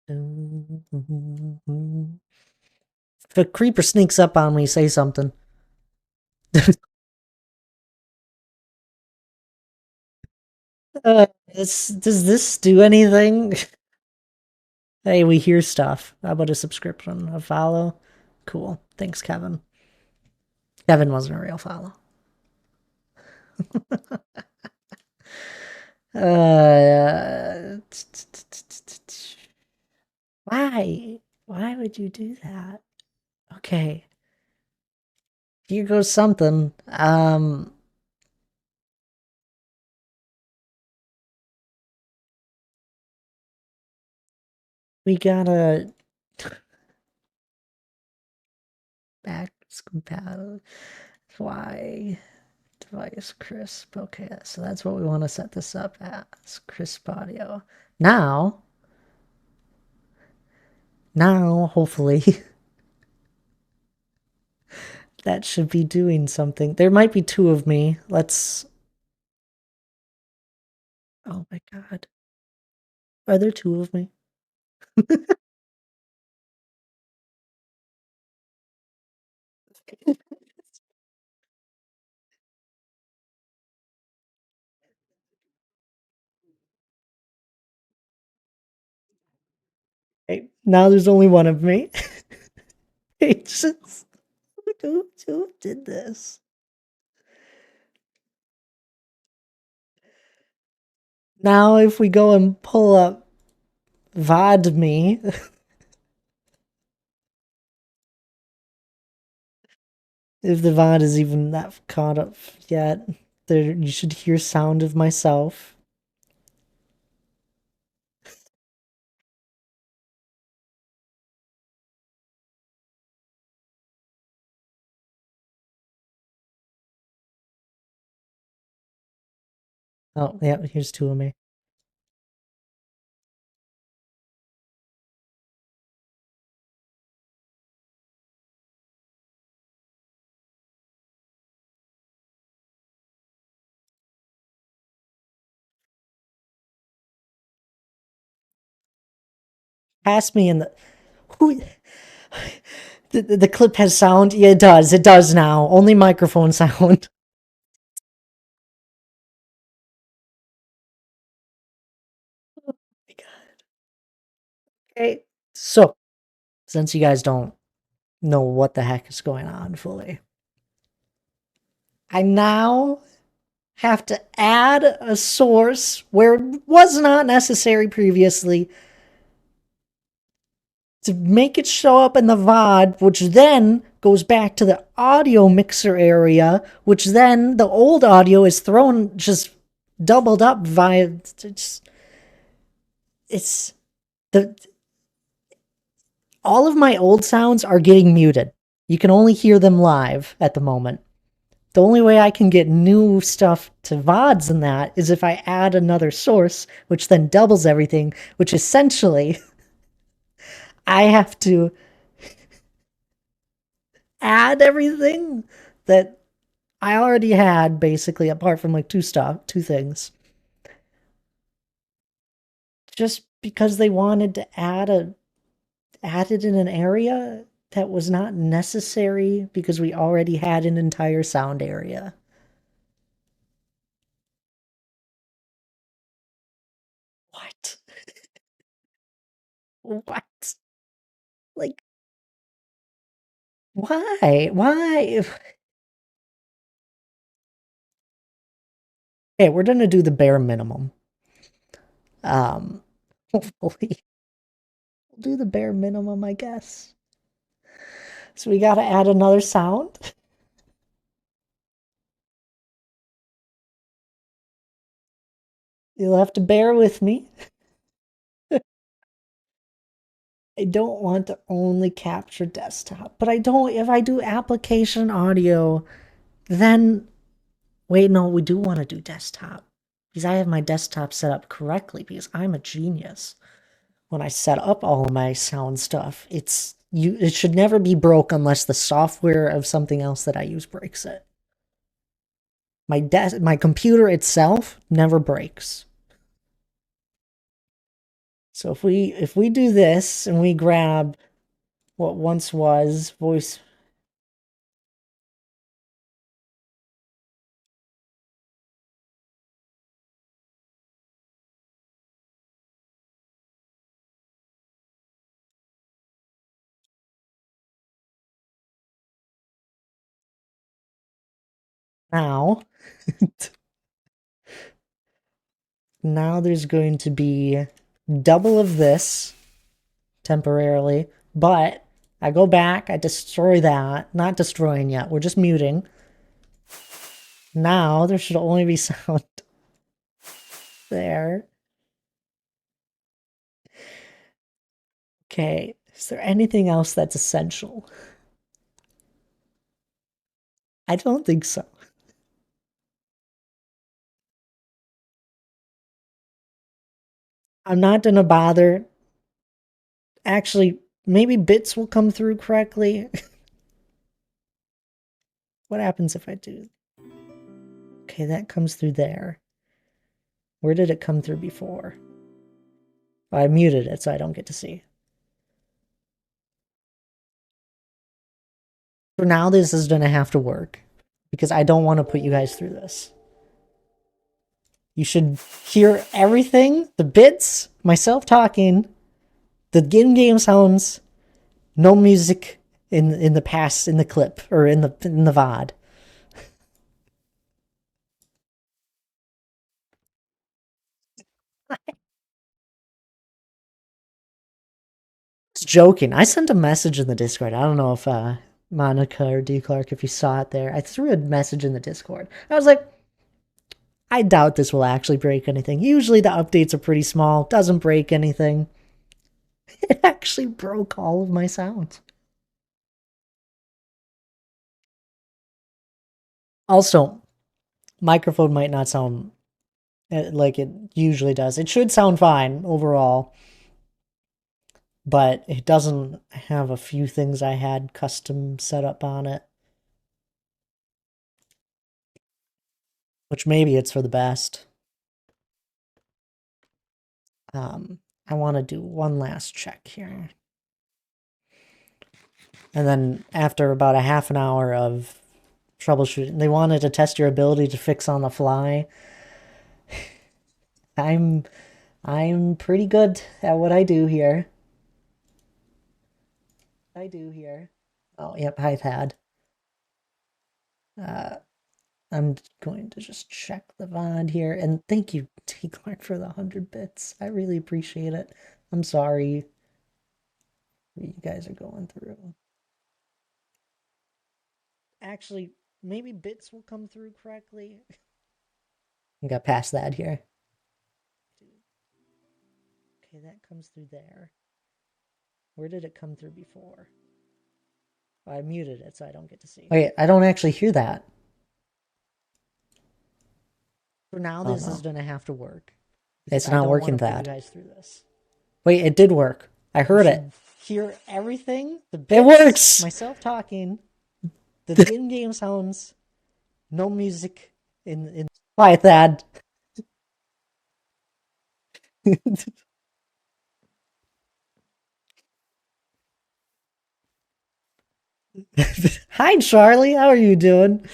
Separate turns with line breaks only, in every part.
If a creeper sneaks up on me, say something. Does this do anything? Hey, we hear stuff. How about a subscription? A follow? Cool. Thanks, Kevin. Kevin wasn't a real follow. Why? Why would you do that? Okay. Here goes something. We gotta backwards compatible. Why? Device crisp. Okay, so that's what we want to set this up as. Crisp audio. Now, hopefully, that should be doing something. There might be two of me. Let's. Oh my god. Are there two of me? Hey, now there's only one of me. Patience. Who did this? Now, if we go and pull up VOD.me, if the VOD is even that caught up yet, there you should hear sound of myself. Oh, yeah, here's two of me. Ask me in the who the clip has sound. Yeah, it does. It does now. Only microphone sound. Okay. So, since you guys don't know what the heck is going on fully, I now have to add a source where it was not necessary previously to make it show up in the VOD, which then goes back to the audio mixer area, which then the old audio is thrown just doubled up via. It's the all of my old sounds are getting muted. You can only hear them live at the moment. The only way I can get new stuff to VODs and that is if I add another source, which then doubles everything, which essentially I have to add everything that I already had, basically, apart from like two things. Just because they wanted to add it in an area that was not necessary because we already had an entire sound area. What? What? Like, why? Why? Hey, we're gonna do the bare minimum. Um, hopefully, we'll do the bare minimum, I guess. So we gotta add another sound. You'll have to bear with me. I don't want to only capture desktop, but I don't. If I do application audio, then wait, no, we do want to do desktop because I have my desktop set up correctly because I'm a genius. When I set up all of my sound stuff, it should never be broke unless the software of something else that I use breaks it. My computer itself never breaks. So if we do this and we grab what once was voice. Now, now there's going to be double of this temporarily, but I go back, I destroy that. Not destroying yet, we're just muting. Now there should only be sound there. Okay, is there anything else that's essential? I don't think so. I'm not gonna bother. Actually, maybe bits will come through correctly. What happens if I do? Okay, that comes through there. Where did it come through before? Oh, I muted it so I don't get to see. For now, this is gonna have to work because I don't want to put you guys through this. You should hear everything, the bits, myself talking, the in-game sounds, no music in the past, in the clip or in the VOD. Joking. I sent a message in the Discord. I don't know if Monica or D Clark, if you saw it there. I threw a message in the Discord. I was like, I doubt this will actually break anything. Usually the updates are pretty small, doesn't break anything. It actually broke all of my sounds. Also, microphone might not sound like it usually does. It should sound fine overall, but it doesn't have a few things I had custom set up on it. Which maybe it's for the best. I want to do one last check here. And then after about a half an hour of troubleshooting, they wanted to test your ability to fix on the fly. I'm pretty good at what I do here. Oh, yep, I've had. I'm going to just check the VOD here. And thank you, T Clark, for the 100 bits. I really appreciate it. I'm sorry what you guys are going through. Actually, maybe bits will come through correctly. I got past that here. Okay, that comes through there. Where did it come through before? Oh, I muted it so I don't get to see. Wait, I don't actually hear that. For now, this is gonna have to work. It's not working that. Wait, it did work. I heard it. Hear everything? It works! Myself talking. The in-game sounds. No music in Hi, Thad. Hi, Charlie. How are you doing?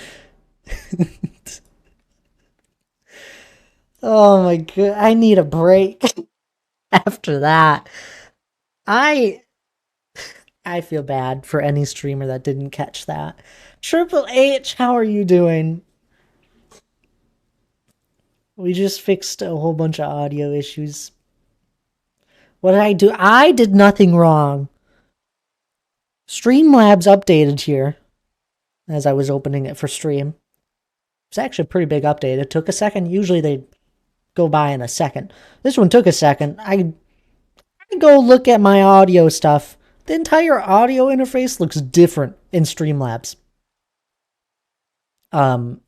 Oh my god, I need a break after that. I feel bad for any streamer that didn't catch that. Triple H, how are you doing? We just fixed a whole bunch of audio issues. What did I do? I did nothing wrong. Streamlabs updated here as I was opening it for stream. It's actually a pretty big update. It took a second. Usually they go by in a second. This one took a second. I go look at my audio stuff. The entire audio interface looks different in Streamlabs. And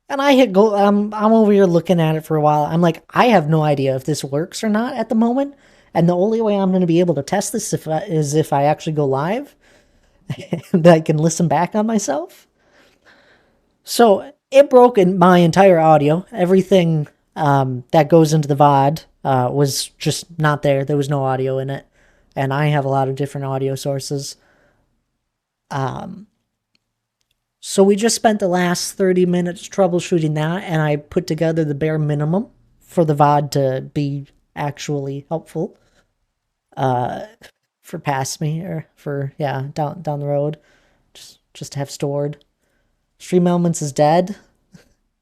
I hit go. I'm over here looking at it for a while. I'm like, I have no idea if this works or not at the moment. And the only way I'm going to be able to test this is if I actually go live, and I can listen back on myself. So it broke in my entire audio, everything that goes into the VOD, was just not there. There was no audio in it. And I have a lot of different audio sources. So we just spent the last 30 minutes troubleshooting that, and I put together the bare minimum for the VOD to be actually helpful for past me, or for, yeah, down the road. Just to have stored. Stream Elements is dead.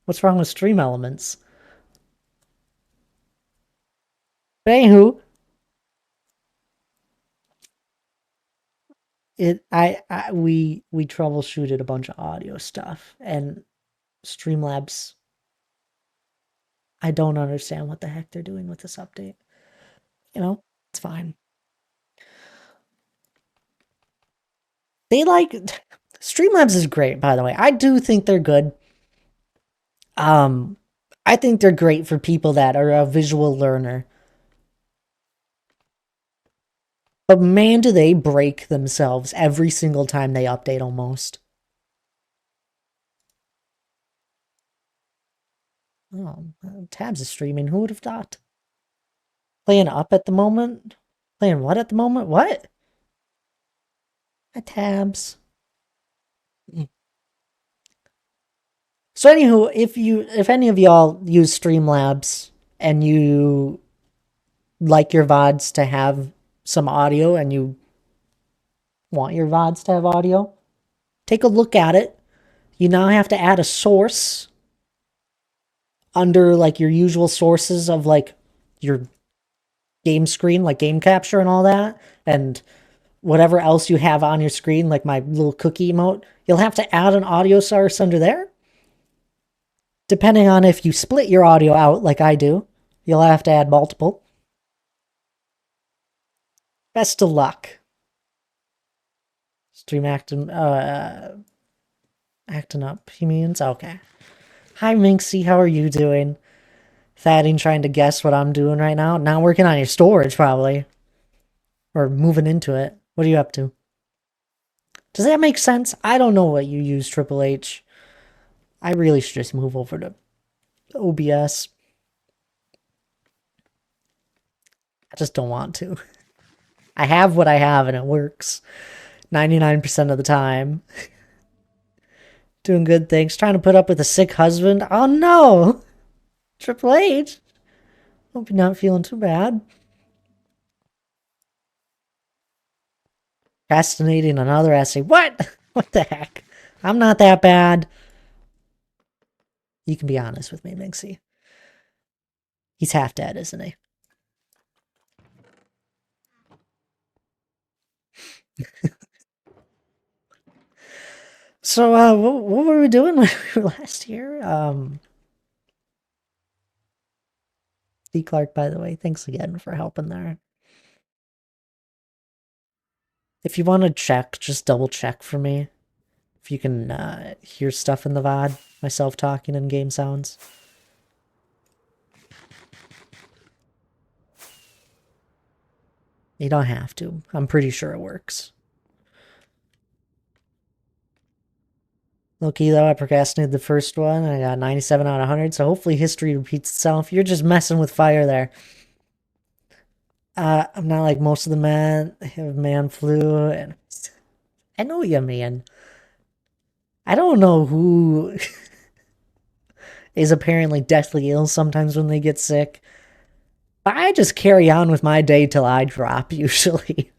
What's wrong with Stream Elements? But anywho, we troubleshooted a bunch of audio stuff, and Streamlabs, I don't understand what the heck they're doing with this update. You know, it's fine. They like Streamlabs is great, by the way. I do think they're good. I think they're great for people that are a visual learner. But man, do they break themselves every single time they update almost. Oh, Tabs is streaming. Who would have thought? Playing up at the moment? Playing what at the moment? What? Tabs. So anywho, if any of y'all use Streamlabs and you like your VODs to have some audio and you want your VODs to have audio, take a look at it. You now have to add a source under like your usual sources of like your game screen, like game capture and all that, and whatever else you have on your screen, like my little cookie emote. You'll have to add an audio source under there. Depending on if you split your audio out like I do, you'll have to add multiple. Best of luck. Stream acting up, he means? Okay. Hi Minxie, how are you doing? Thaddean trying to guess what I'm doing right now. Now working on your storage, probably. Or moving into it. What are you up to? Does that make sense? I don't know what you use, Triple H. I really should just move over to OBS. I just don't want to. I have what I have and it works 99% of the time. Doing good things. Trying to put up with a sick husband. Oh no! Triple H. Hope you're not feeling too bad. Procrastinating another essay. What? What the heck? I'm not that bad. You can be honest with me, Minxie. He's half dead, isn't he? So, what were we doing when we were last here? D. Clark, by the way, thanks again for helping there. If you want to check, just double check for me. If you can hear stuff in the VOD, myself talking and game sounds. You don't have to. I'm pretty sure it works. Low-key, though, I procrastinated the first one. I got 97 out of 100, so hopefully history repeats itself. You're just messing with fire there. I'm not like most of the men have man flu, and I know you, man. I don't know who is apparently deathly ill sometimes when they get sick. But I just carry on with my day till I drop, usually.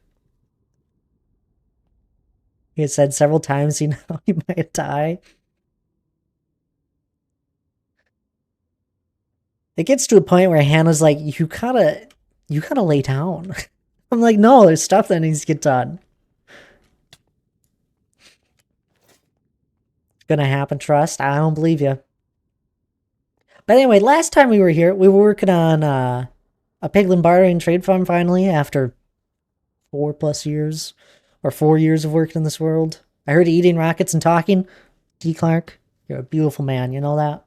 He had said several times, you know, you might die. It gets to a point where Hannah's like, you gotta lay down. I'm like, no, there's stuff that needs to get done. Gonna happen, trust. I don't believe you. But anyway, last time we were here, we were working on a Piglin bartering trade farm finally after 4+ years, or 4 years of working in this world. I heard eating rockets and talking. D. Clark, you're a beautiful man, you know that?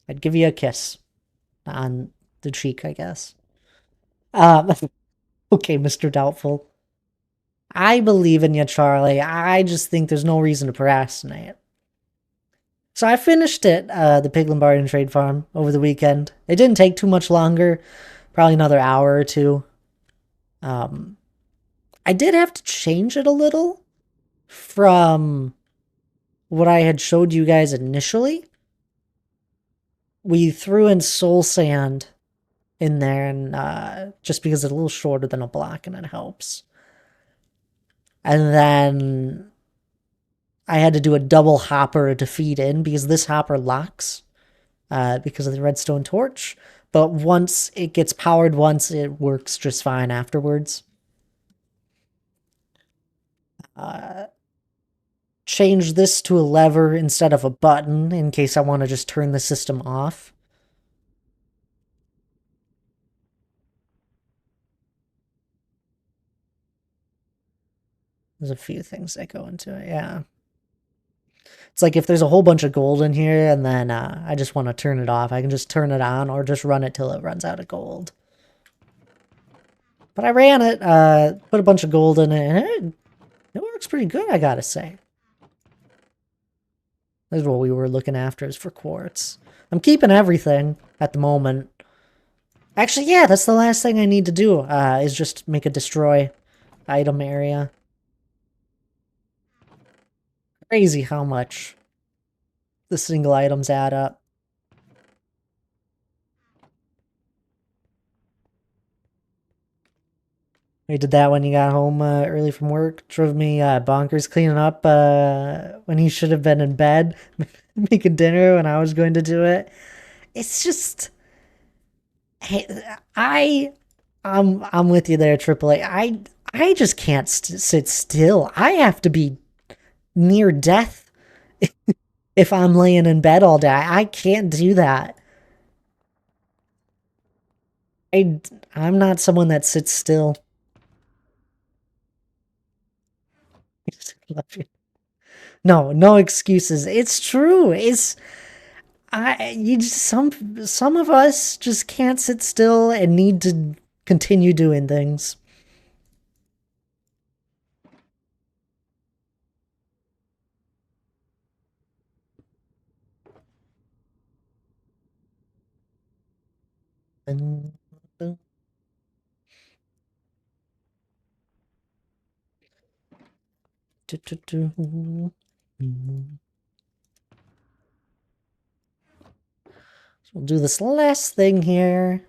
I'd give you a kiss on the cheek, I guess. Okay, Mr. Doubtful. I believe in you, Charlie. I just think there's no reason to procrastinate. So I finished it, the Piglin Bar and Trade Farm, over the weekend. It didn't take too much longer, probably another hour or two. I did have to change it a little from what I had showed you guys initially. We threw in soul sand in there, and just because it's a little shorter than a block and it helps. And then I had to do a double hopper to feed in because this hopper locks because of the redstone torch. But once it gets powered once, it works just fine afterwards. Change this to a lever instead of a button in case I want to just turn the system off. There's a few things that go into it, yeah. It's like if there's a whole bunch of gold in here and then I just want to turn it off, I can just turn it on or just run it till it runs out of gold. But I ran it, put a bunch of gold in it, and it works pretty good, I gotta say. This is what we were looking after, is for quartz. I'm keeping everything at the moment. Actually, yeah, that's the last thing I need to do, is just make a destroy item area. Crazy how much the single items add up. We did that when you got home early from work. Drove me bonkers cleaning up when he should have been in bed making dinner when I was going to do it. It's just, hey, I'm with you there, AAA. I just can't sit still. I have to be near death if I'm laying in bed all day. I can't do that. I'm not someone that sits still. Love you. No, no excuses. It's true. Some of us just can't sit still and need to continue doing things. So we'll do this last thing here.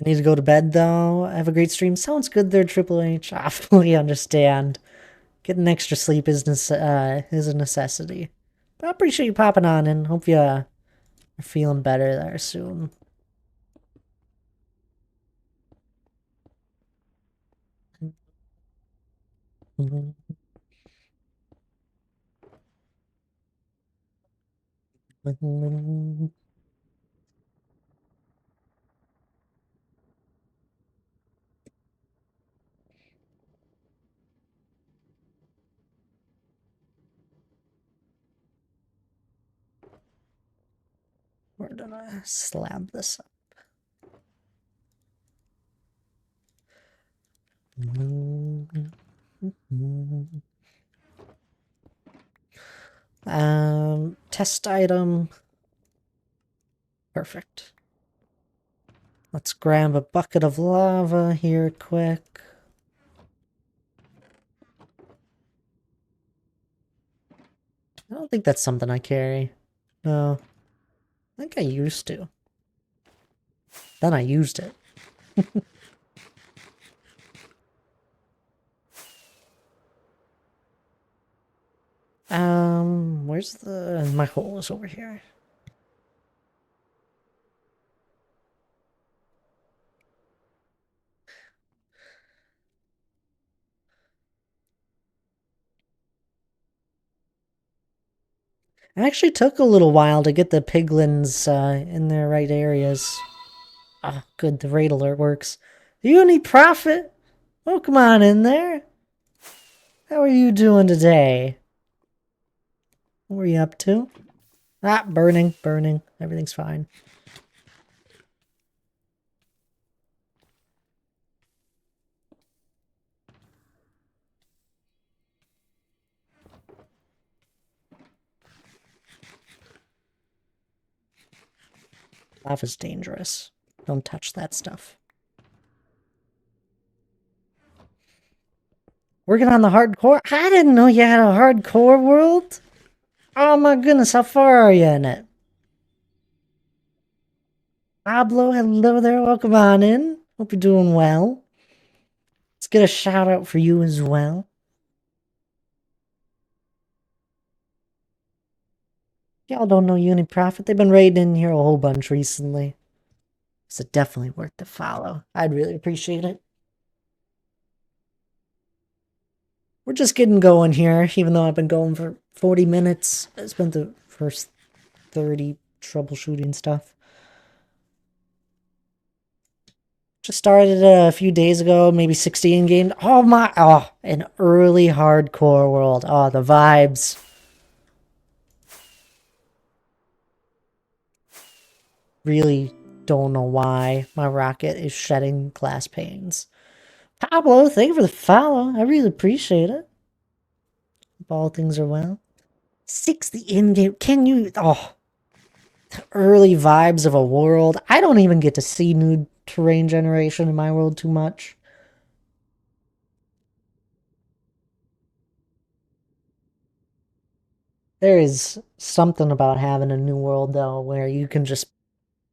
I need to go to bed though. Have a great stream. Sounds good there, Triple H. I fully understand. Getting extra sleep is a necessity. But I appreciate you popping on and hope you are feeling better there soon. We're gonna slab this up. Test item. Perfect. Let's grab a bucket of lava here quick. I don't think that's something I carry. No. I think I used to. Then I used it. Where's my hole is over here. It actually took a little while to get the piglins in their right areas. Ah, good, the raid alert works. Do you need profit? Oh, come on in there. How are you doing today? What were you up to? Ah, burning. Everything's fine. Lava's dangerous. Don't touch that stuff. Working on the hardcore? I didn't know you had a hardcore world. Oh my goodness, how far are you in it? Pablo, hello there. Welcome on in. Hope you're doing well. Let's get a shout out for you as well. Y'all don't know Uniprofit. They've been raiding in here a whole bunch recently. So definitely worth the follow. I'd really appreciate it. We're just getting going here, even though I've been going for 40 minutes. I spent the first 30 troubleshooting stuff. Just started a few days ago, maybe 60 in game. Oh my, an early hardcore world. Oh, the vibes. Really don't know why my rocket is shedding glass panes. Pablo, thank you for the follow. I really appreciate it. Hope all things are well. 60 in-game. Can you... Oh, the early vibes of a world. I don't even get to see new terrain generation in my world too much. There is something about having a new world, though, where you can just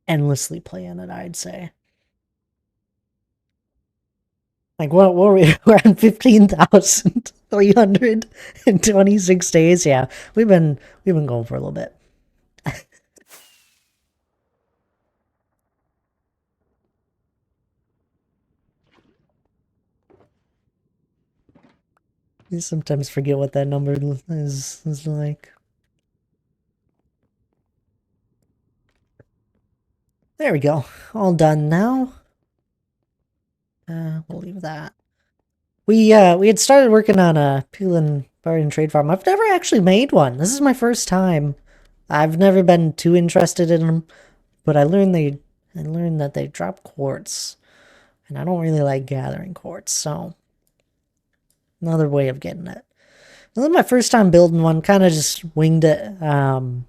endlessly play in it, I'd say. Like, what were we? We're on 15,326 days. Yeah, we've been going for a little bit. You sometimes forget what that number is like. There we go. All done now. We'll leave that. We had started working on a peel and bargain trade farm. I've never actually made one. This is my first time. I've never been too interested in them, but I learned that they drop quartz, and I don't really like gathering quartz, so another way of getting it. This is my first time building one. Kind of just winged it. I'm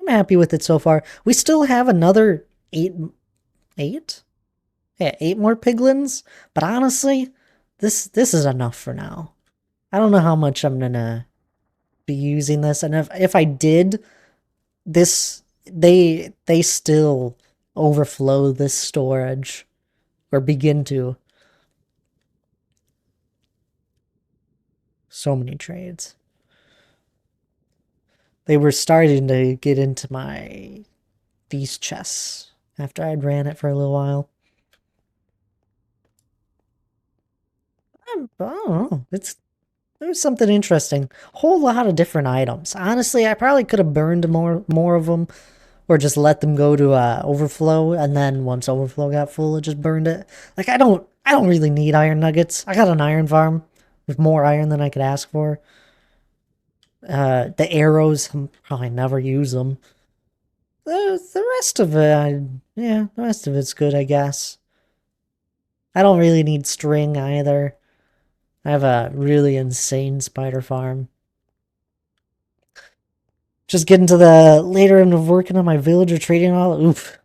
happy with it so far. We still have another eight? Yeah, 8 more piglins. But honestly, this is enough for now. I don't know how much I'm gonna be using this, and if I did, this they still overflow this storage or begin to. So many trades. They were starting to get into my feast chests after I'd ran it for a little while. I don't know. There's something interesting. Whole lot of different items. Honestly, I probably could have burned more of them, or just let them go to overflow, and then once overflow got full, it just burned it. Like I don't really need iron nuggets. I got an iron farm with more iron than I could ask for. The arrows, I'll probably never use them. The rest of it, yeah, the rest of it's good, I guess. I don't really need string either. I have a really insane spider farm. Just getting to the later end of working on my villager trading all. Oof.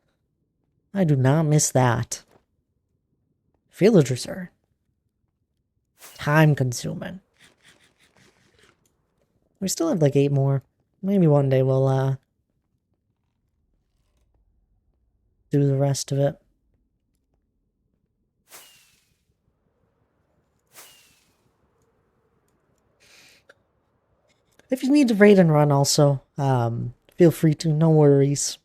I do not miss that. Villagers are time consuming. We still have like 8 more. Maybe one day we'll do the rest of it. If you need to raid and run also, feel free to, no worries.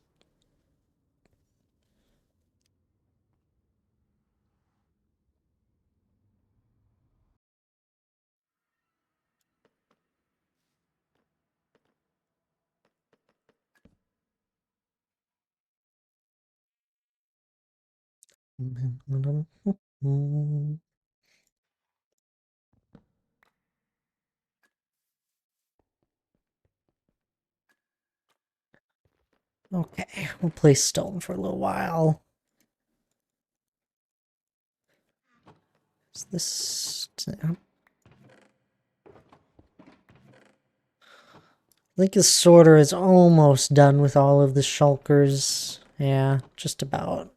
Okay, we'll play stone for a little while. Is this... I think the sorter is almost done with all of the shulkers. Yeah, just about.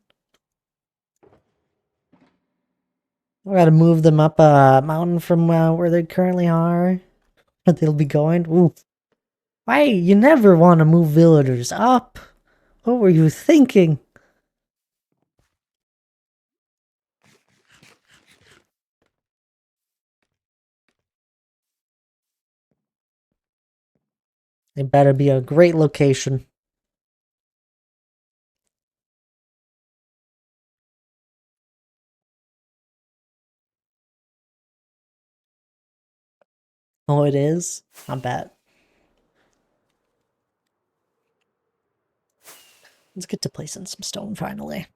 We gotta move them up a mountain from where they currently are. But they'll be going. Ooh. Why? You never want to move villagers up. What were you thinking? It better be a great location. Oh, it is? I bet. Let's get to placing some stone finally.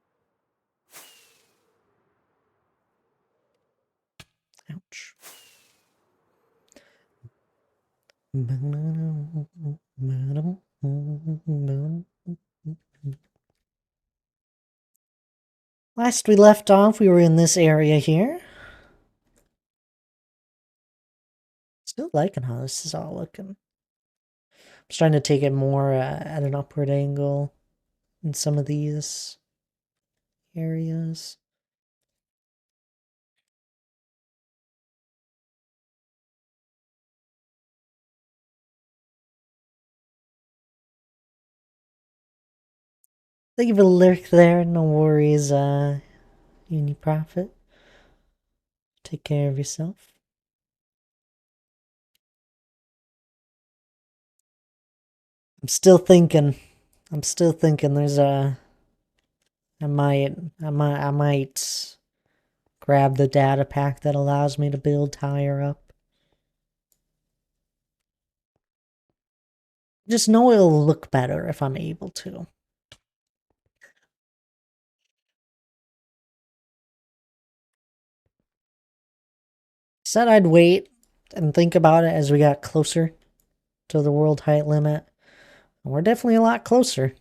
Ouch. Last we left off, we were in this area here. Still liking how this is all looking. I'm just trying to take it more at an upward angle in some of these areas. Thank you for the lurk there. No worries, Uni Prophet. Take care of yourself. I'm still thinking. There's a. I might grab the data pack that allows me to build higher up. Just know it'll look better if I'm able to. Said I'd wait and think about it as we got closer to the world height limit. And we're definitely a lot closer.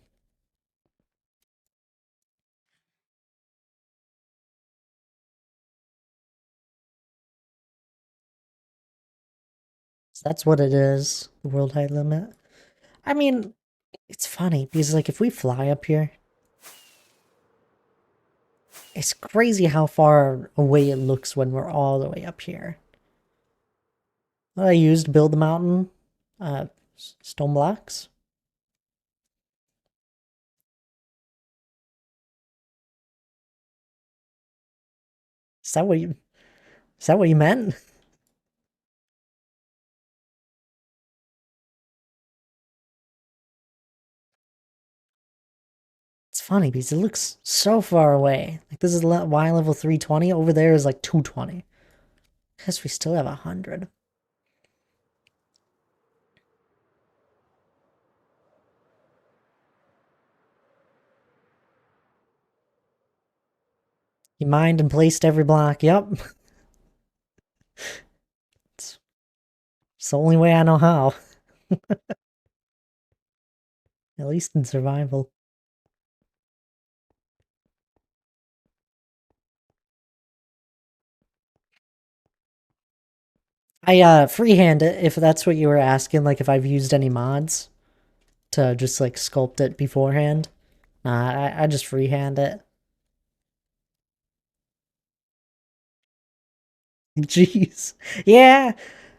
So that's what it is, the world height limit. I mean, it's funny because like if we fly up here, it's crazy how far away it looks when we're all the way up here. What I used to build the mountain, stone blocks. Is that what you? Is that what you meant? It's funny because it looks so far away. Like this is Y level 320. Over there is like 220. Guess we still have 100. You mined and placed every block. Yep. It's, it's the only way I know how. At least in survival. I freehand it if that's what you were asking, like if I've used any mods to just like sculpt it beforehand. I just freehand it. Jeez. Yeah,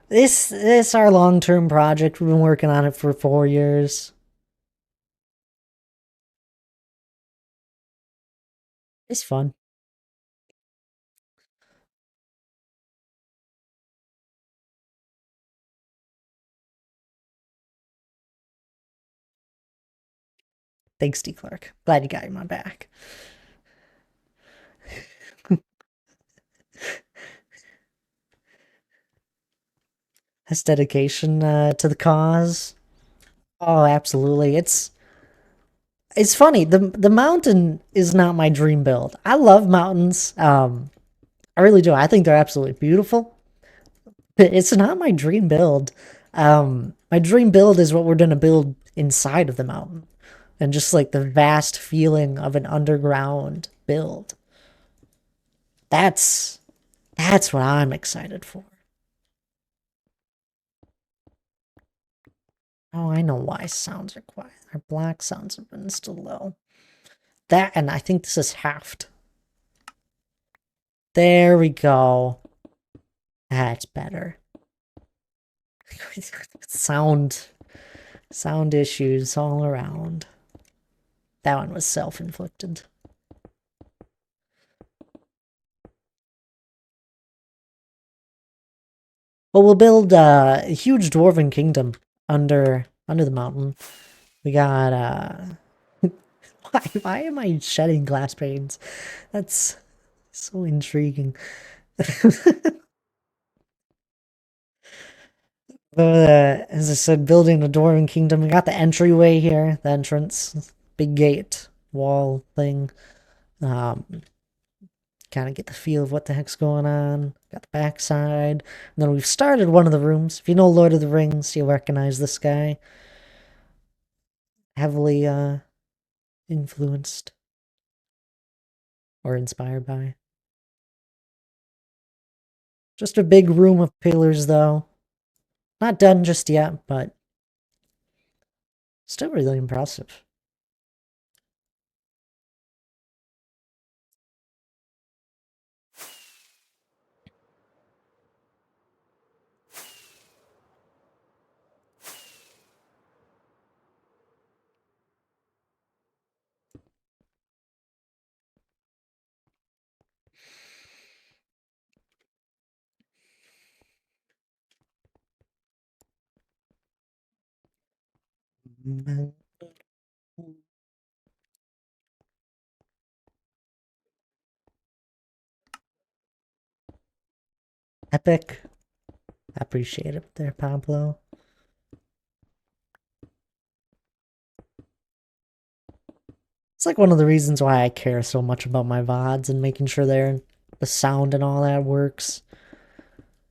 this our long-term project. We've been working on it for 4 years. It's fun. Thanks, D. Clark. Glad you got my back. That's dedication to the cause. Oh, absolutely. It's funny. The mountain is not my dream build. I love mountains. I really do. I think they're absolutely beautiful. It's not my dream build. My dream build is what we're gonna build inside of the mountain, and just like the vast feeling of an underground build. That's that's what I'm excited for. Oh, I know why sounds are quiet. Our black sounds have been still low. That, and I think this is halved. There we go. That's better. Sound issues all around. That one was self-inflicted. Well, we'll build a huge dwarven kingdom under the mountain. We got why am I shedding glass panes? That's so intriguing. As I said, building a dwarven kingdom. We got the entryway here, the entrance, big gate, wall thing. Kind of get the feel of what the heck's going on. Got the backside. And then we've started one of the rooms. If you know Lord of the Rings, you'll recognize this guy. Heavily influenced or inspired by. Just a big room of pillars, though. Not done just yet, but still really impressive. Epic. Appreciate it there, Pablo. It's like one of the reasons why I care so much about my VODs and making sure the sound and all that works.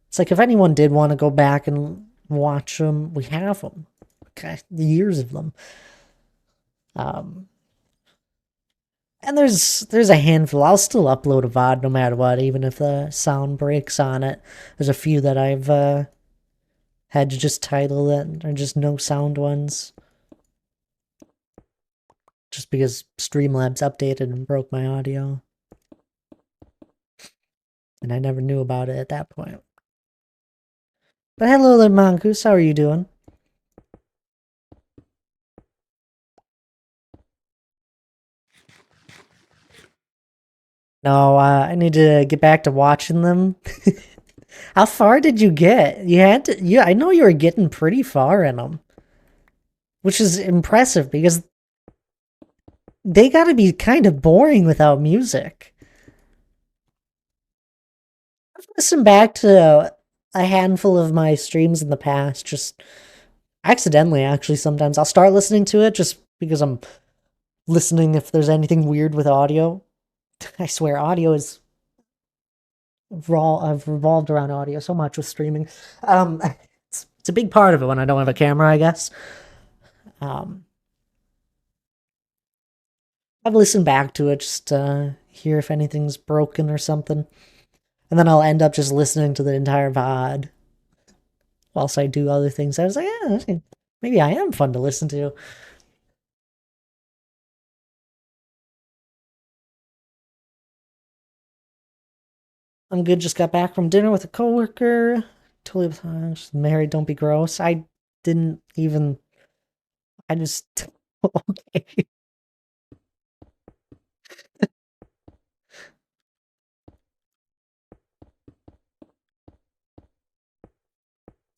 It's like if anyone did want to go back and watch them, we have them. Okay, years of them. And there's a handful. I'll still upload a VOD no matter what, even if the sound breaks on it. There's a few that I've had to just title that are just no sound ones. Just because Streamlabs updated and broke my audio. And I never knew about it at that point. But hello there, Mongoose. How are you doing? No, I need to get back to watching them. How far did you get? You had to, yeah, I know you were getting pretty far in them. Which is impressive because they gotta be kind of boring without music. I've listened back to a handful of my streams in the past, just accidentally, actually, sometimes. I'll start listening to it just because I'm listening if there's anything weird with audio. I swear, audio is raw. I've revolved around audio so much with streaming. It's a big part of it when I don't have a camera, I guess. I've listened back to it just to hear if anything's broken or something. And then I'll end up just listening to the entire VOD whilst I do other things. I was like, yeah, maybe I am fun to listen to. I'm good, just got back from dinner with a coworker. Totally married, don't be gross. I didn't even, I just, okay.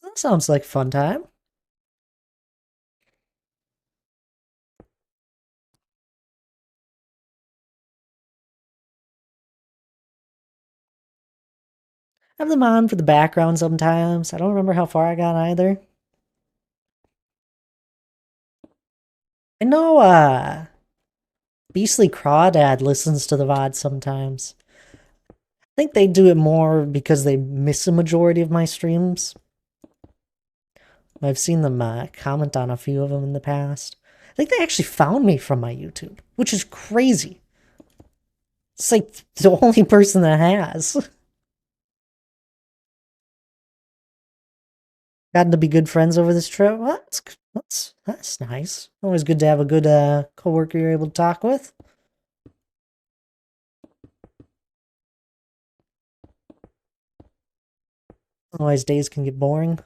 That sounds like a fun time. I have them on for the background sometimes. I don't remember how far I got either. I know, Beastly Crawdad listens to the VOD sometimes. I think they do it more because they miss a majority of my streams. I've seen them comment on a few of them in the past. I think they actually found me from my YouTube, which is crazy. It's like the only person that has. Gotten to be good friends over this trip. Well, That's nice. Always good to have a good coworker you're able to talk with. Otherwise, days can get boring.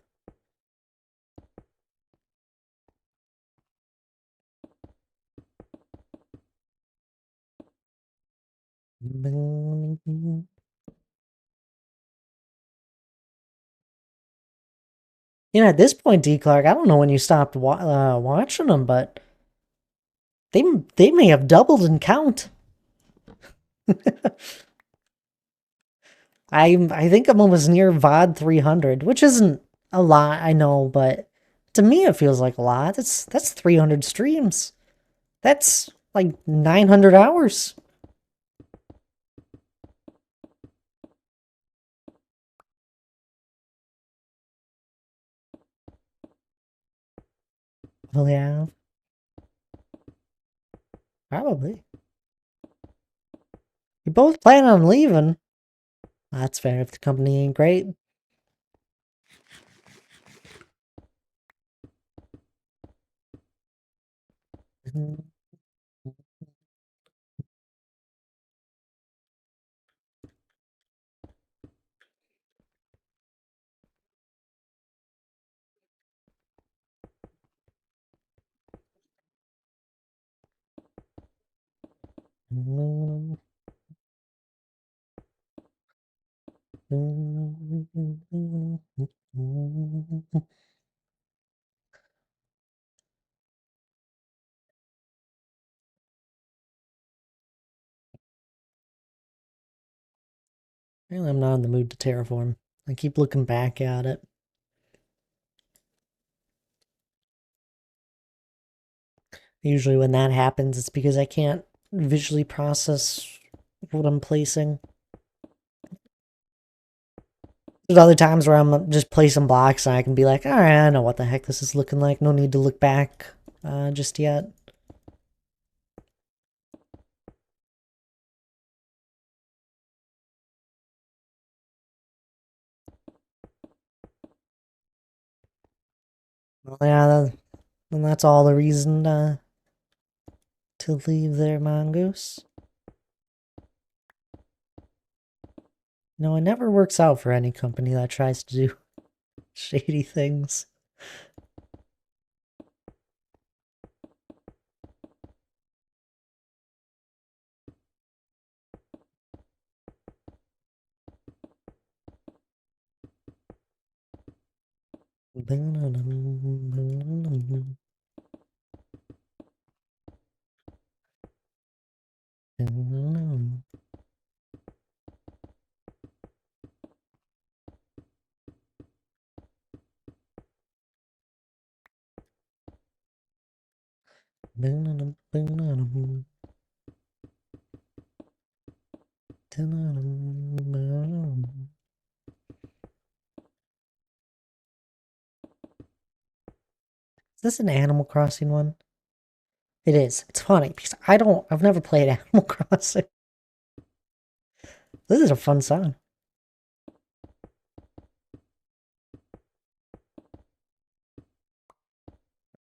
At this point, D. Clark, I don't know when you stopped watching them, but they they may have doubled in count. I think I'm almost near VOD 300, which isn't a lot, I know, but to me it feels like a lot. That's 300 streams. That's like 900 hours. Well, yeah, probably. We both plan on leaving. That's fair if the company ain't great. Really, I'm not in the mood to terraform. I keep looking back at it. Usually when that happens, it's because I can't visually process what I'm placing. There's other times where I'm just placing blocks and I can be like, alright, I know what the heck this is looking like. No need to look back just yet. Well, yeah, then that's all the reason to leave there, Mongoose. No, it never works out for any company that tries to do shady things. Is this an Animal Crossing one? It is. It's funny because I've never played Animal Crossing. This is a fun song.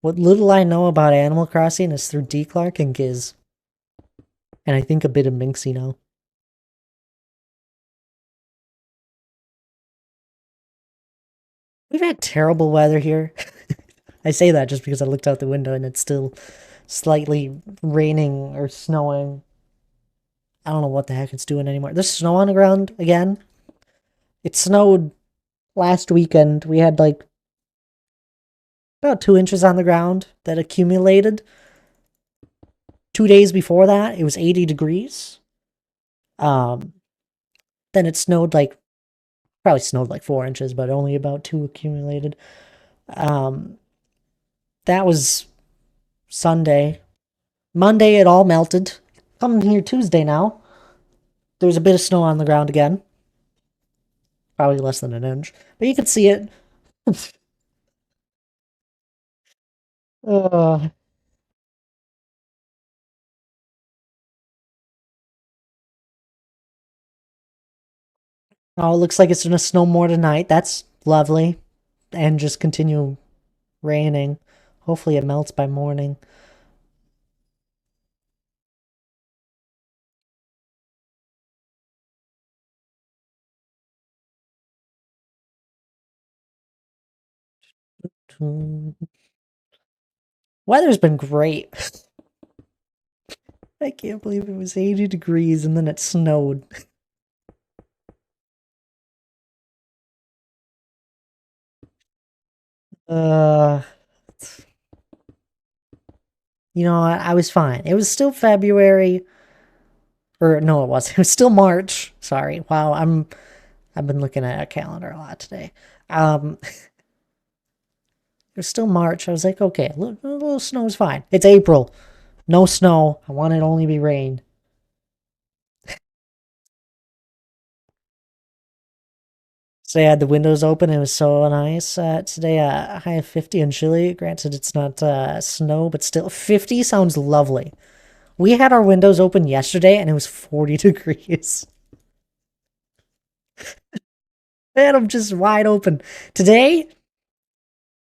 What little I know about Animal Crossing is through D. Clark and Giz. And I think a bit of Minx, We've had terrible weather here. I say that just because I looked out the window and it's still slightly raining or snowing. I don't know what the heck it's doing anymore. There's snow on the ground again. It snowed last weekend. We had like about 2 inches on the ground that accumulated. 2 days before that, it was 80 degrees. Um, then it snowed like probably snowed like 4 inches, but only about two accumulated. Um, that was Sunday. Monday, it all melted. Coming here Tuesday now. There's a bit of snow on the ground again. Probably less than an inch, but you can see it. uh, oh, it looks like it's gonna snow more tonight. That's lovely. And just continue raining. Hopefully it melts by morning. Weather's been great. I can't believe it was 80 degrees and then it snowed. Uh, you know, I was fine. It was still February, or no, it was. It was still March. Sorry. Wow, I've been looking at a calendar a lot today. It was still March. I was like, okay, a little snow is fine. It's April. No snow. I want it to only be rain. So I had the windows open. It was so nice. Today, a high of 50 and chilly. Granted, it's not snow, but still, 50 sounds lovely. We had our windows open yesterday and it was 40 degrees. I had them just wide open. Today,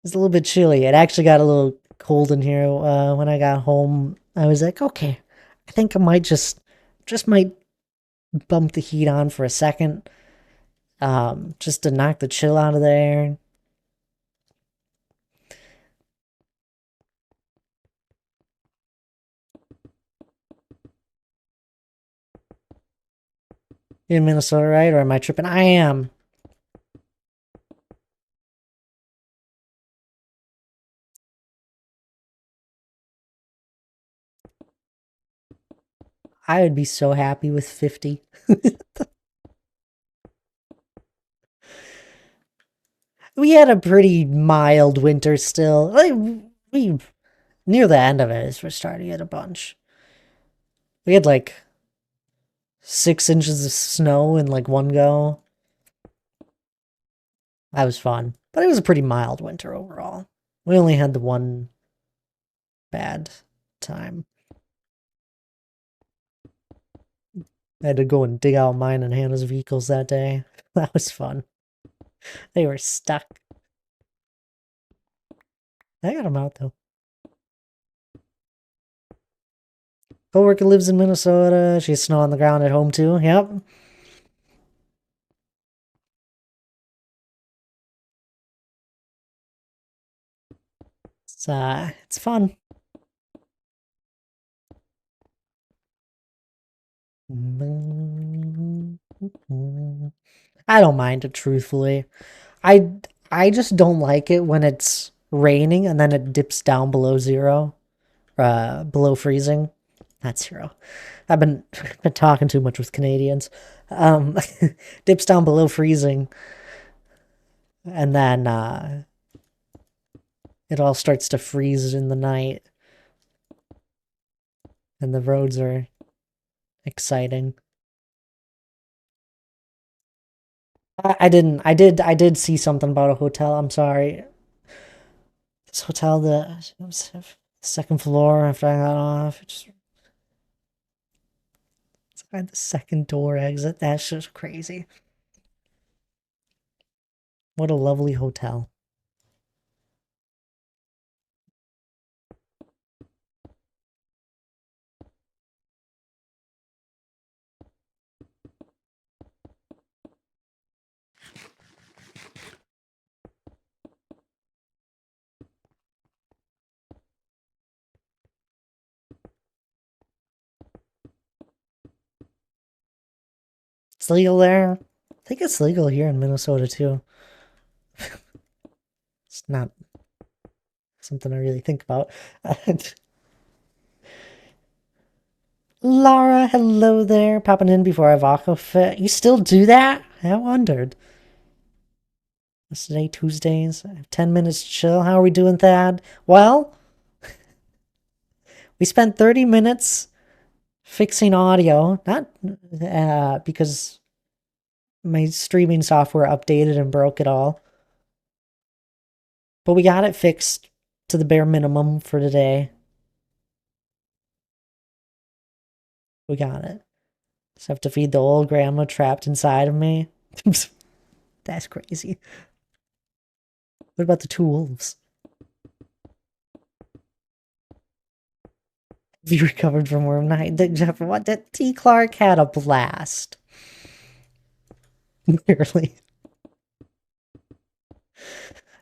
it's a little bit chilly. It actually got a little cold in here when I got home. I was like, okay, I think I might just might bump the heat on for a second, just to knock the chill out of the air. You're in Minnesota, right? Or am I tripping? I am. I would be so happy with 50. We had a pretty mild winter still. Like, we near the end of it, we're starting to get a bunch. We had like 6 inches of snow in like one go. That was fun. But it was a pretty mild winter overall. We only had the one bad time. I had to go and dig out mine and Hannah's vehicles that day. That was fun. They were stuck. I got them out though. Coworker lives in Minnesota. She has snow on the ground at home too. Yep. It's fun. I don't mind it truthfully. I I just don't like it when it's raining and then it dips down below zero, below freezing. Not zero. I've been talking too much with Canadians. Um, dips down below freezing, and then it all starts to freeze in the night, and the roads are exciting. I didn't. I did see something about a hotel. I'm sorry. This hotel, the it was second floor after I got off. It's had the second door exit. That's just crazy. What a lovely hotel. It's legal there. I think it's legal here in Minnesota too. It's not something I really think about. Laura, hello there. Popping in before I walk off. You still do that? I wondered. What's today? Tuesdays. 10 minutes chill. How are we doing, Thad? Well, we spent 30 minutes fixing audio. Not because my streaming software updated and broke it all. But we got it fixed to the bare minimum for today. We got it. Just have to feed the old grandma trapped inside of me. That's crazy. What about the two wolves? If you recovered from Worm Night, what? That T. Clark had a blast. Clearly.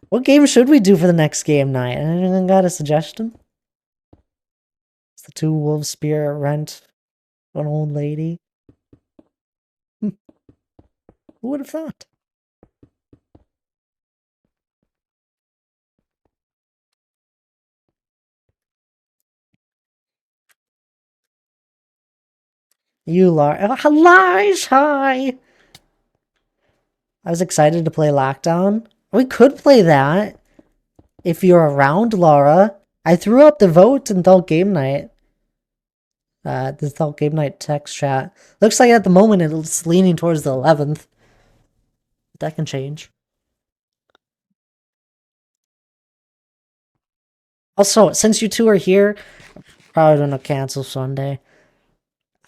What game should we do for the next game night? Anyone got a suggestion? It's the two wolves spear rent an old lady. Who would have thought? You Lar Lies, hi! I was excited to play Lockdown. We could play that if you're around, Laura. I threw up the vote in Adult Game Night. The Adult Game Night text chat. Looks like at the moment it's leaning towards the 11th. That can change. Also, since you two are here, probably gonna cancel Sunday.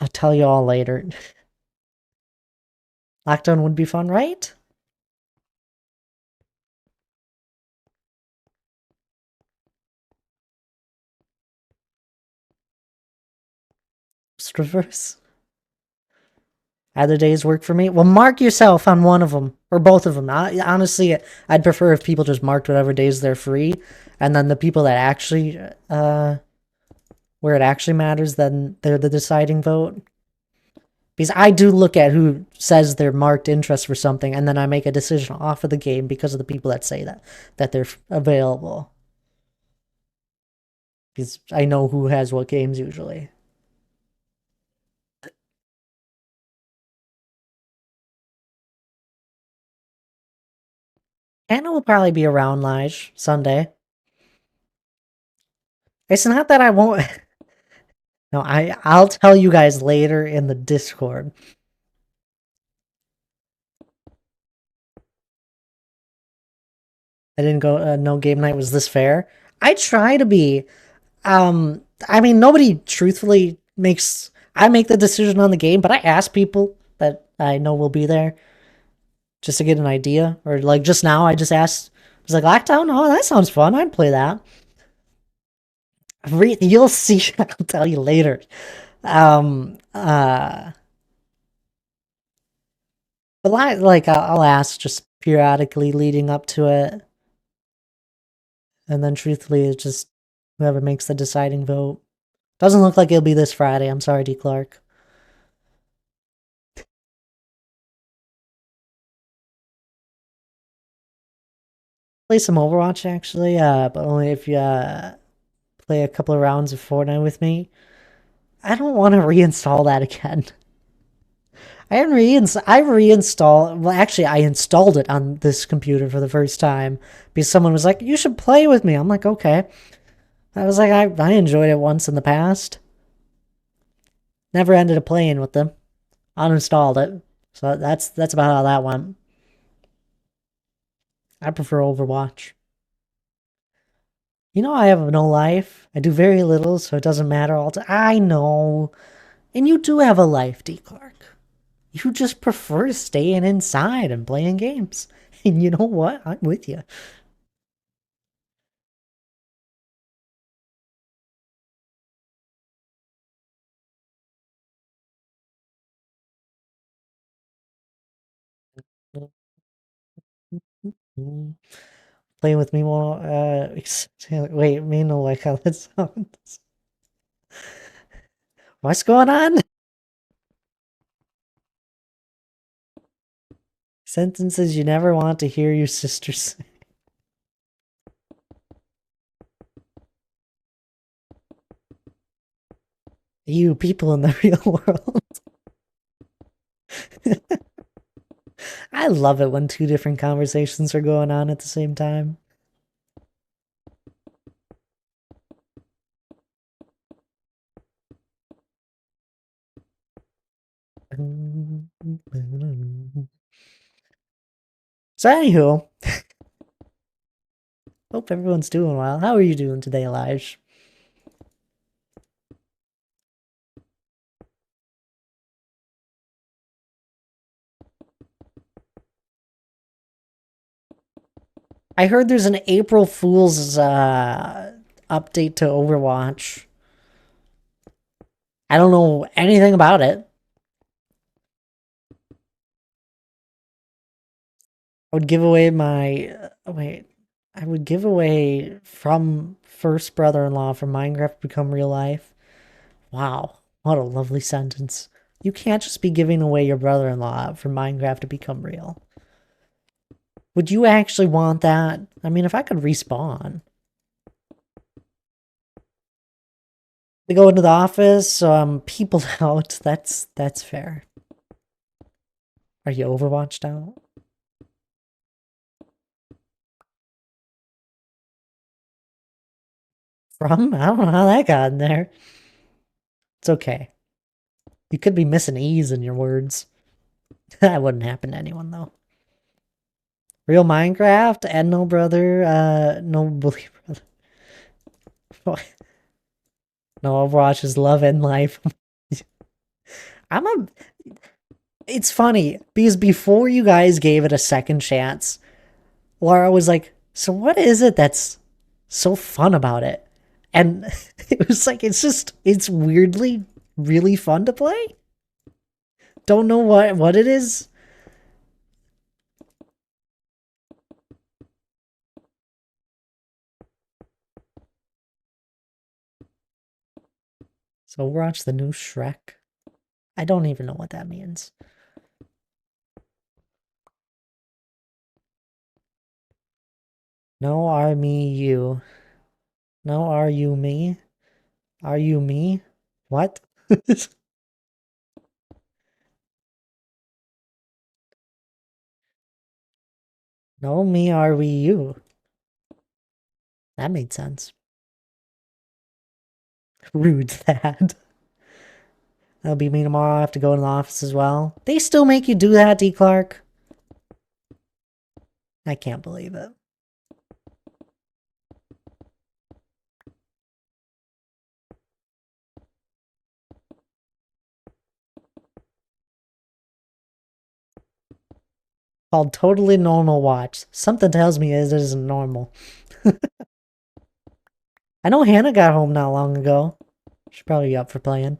I'll tell you all later. Lockdown would be fun, right? Just reverse. Other days work for me. Well, mark yourself on one of them or both of them. Honestly, I'd prefer if people just marked whatever days they're free, and then the people that actually, where it actually matters, then they're the deciding vote. Because I do look at who says they're marked interest for something, and then I make a decision off of the game because of the people that say that they're available. Because I know who has what games usually. Anna will probably be around Lige Sunday. It's not that I won't. No, I'll tell you guys later in the Discord. I didn't go. No game night was this fair. I try to be. I mean, nobody truthfully makes. I make the decision on the game, but I ask people that I know will be there just to get an idea. Or like just now, I just asked. I was like, Lockdown? Oh, that sounds fun. I'd play that. You'll see. I'll tell you later. Um. But like I'll ask just periodically leading up to it, and then truthfully, it's just whoever makes the deciding vote. Doesn't look like it'll be this Friday. I'm sorry, D. Clark. Play some Overwatch actually, but only if you play a couple of rounds of Fortnite with me. I don't want to reinstall that again. I reinstalled. Well, actually, I installed it on this computer for the first time because someone was like, "You should play with me." I'm like, "Okay." I was like, I enjoyed it once in the past. Never ended up playing with them. Uninstalled it. So that's about how that went. I prefer Overwatch. You know, I have no life. I do very little, so it doesn't matter all the I know. And you do have a life, D. Clark. You just prefer staying inside and playing games. And you know what? I'm with you. Playing with me more. Wait, me no like how that sounds. What's going on? Sentences you never want to hear your sister say. You people in the real world. I love it when two different conversations are going on at the same time. So anywho, hope everyone's doing well. How are you doing today, Elijah? I heard there's an April Fool's update to Overwatch. I don't know anything about it. I would give away my wait. I would give away from first brother-in-law from Minecraft to become real life. Wow, what a lovely sentence. You can't just be giving away your brother-in-law from Minecraft to become real. Would you actually want that? I mean, if I could respawn. To go into the office, people out. That's fair. Are you Overwatched out? From? I don't know how that got in there. It's okay. You could be missing E's in your words. That wouldn't happen to anyone, though. Real Minecraft and no brother, no bully brother. No, Overwatch is love and life. I'm a. It's funny because before you guys gave it a second chance, Laura was like, "So what is it that's so fun about it?" And it was like, it's weirdly really fun to play. Don't know what it is. So Overwatch the new Shrek. I don't even know what that means. No, are me you. No, are you me? Are you me? What? No, me, are we you? That made sense. Rude that. That'll be me tomorrow. I have to go in the office as well. They still make you do that, D. Clark? I can't believe it. Called Totally Normal Watch. Something tells me it isn't normal. I know Hannah got home not long ago. She's probably up for playing.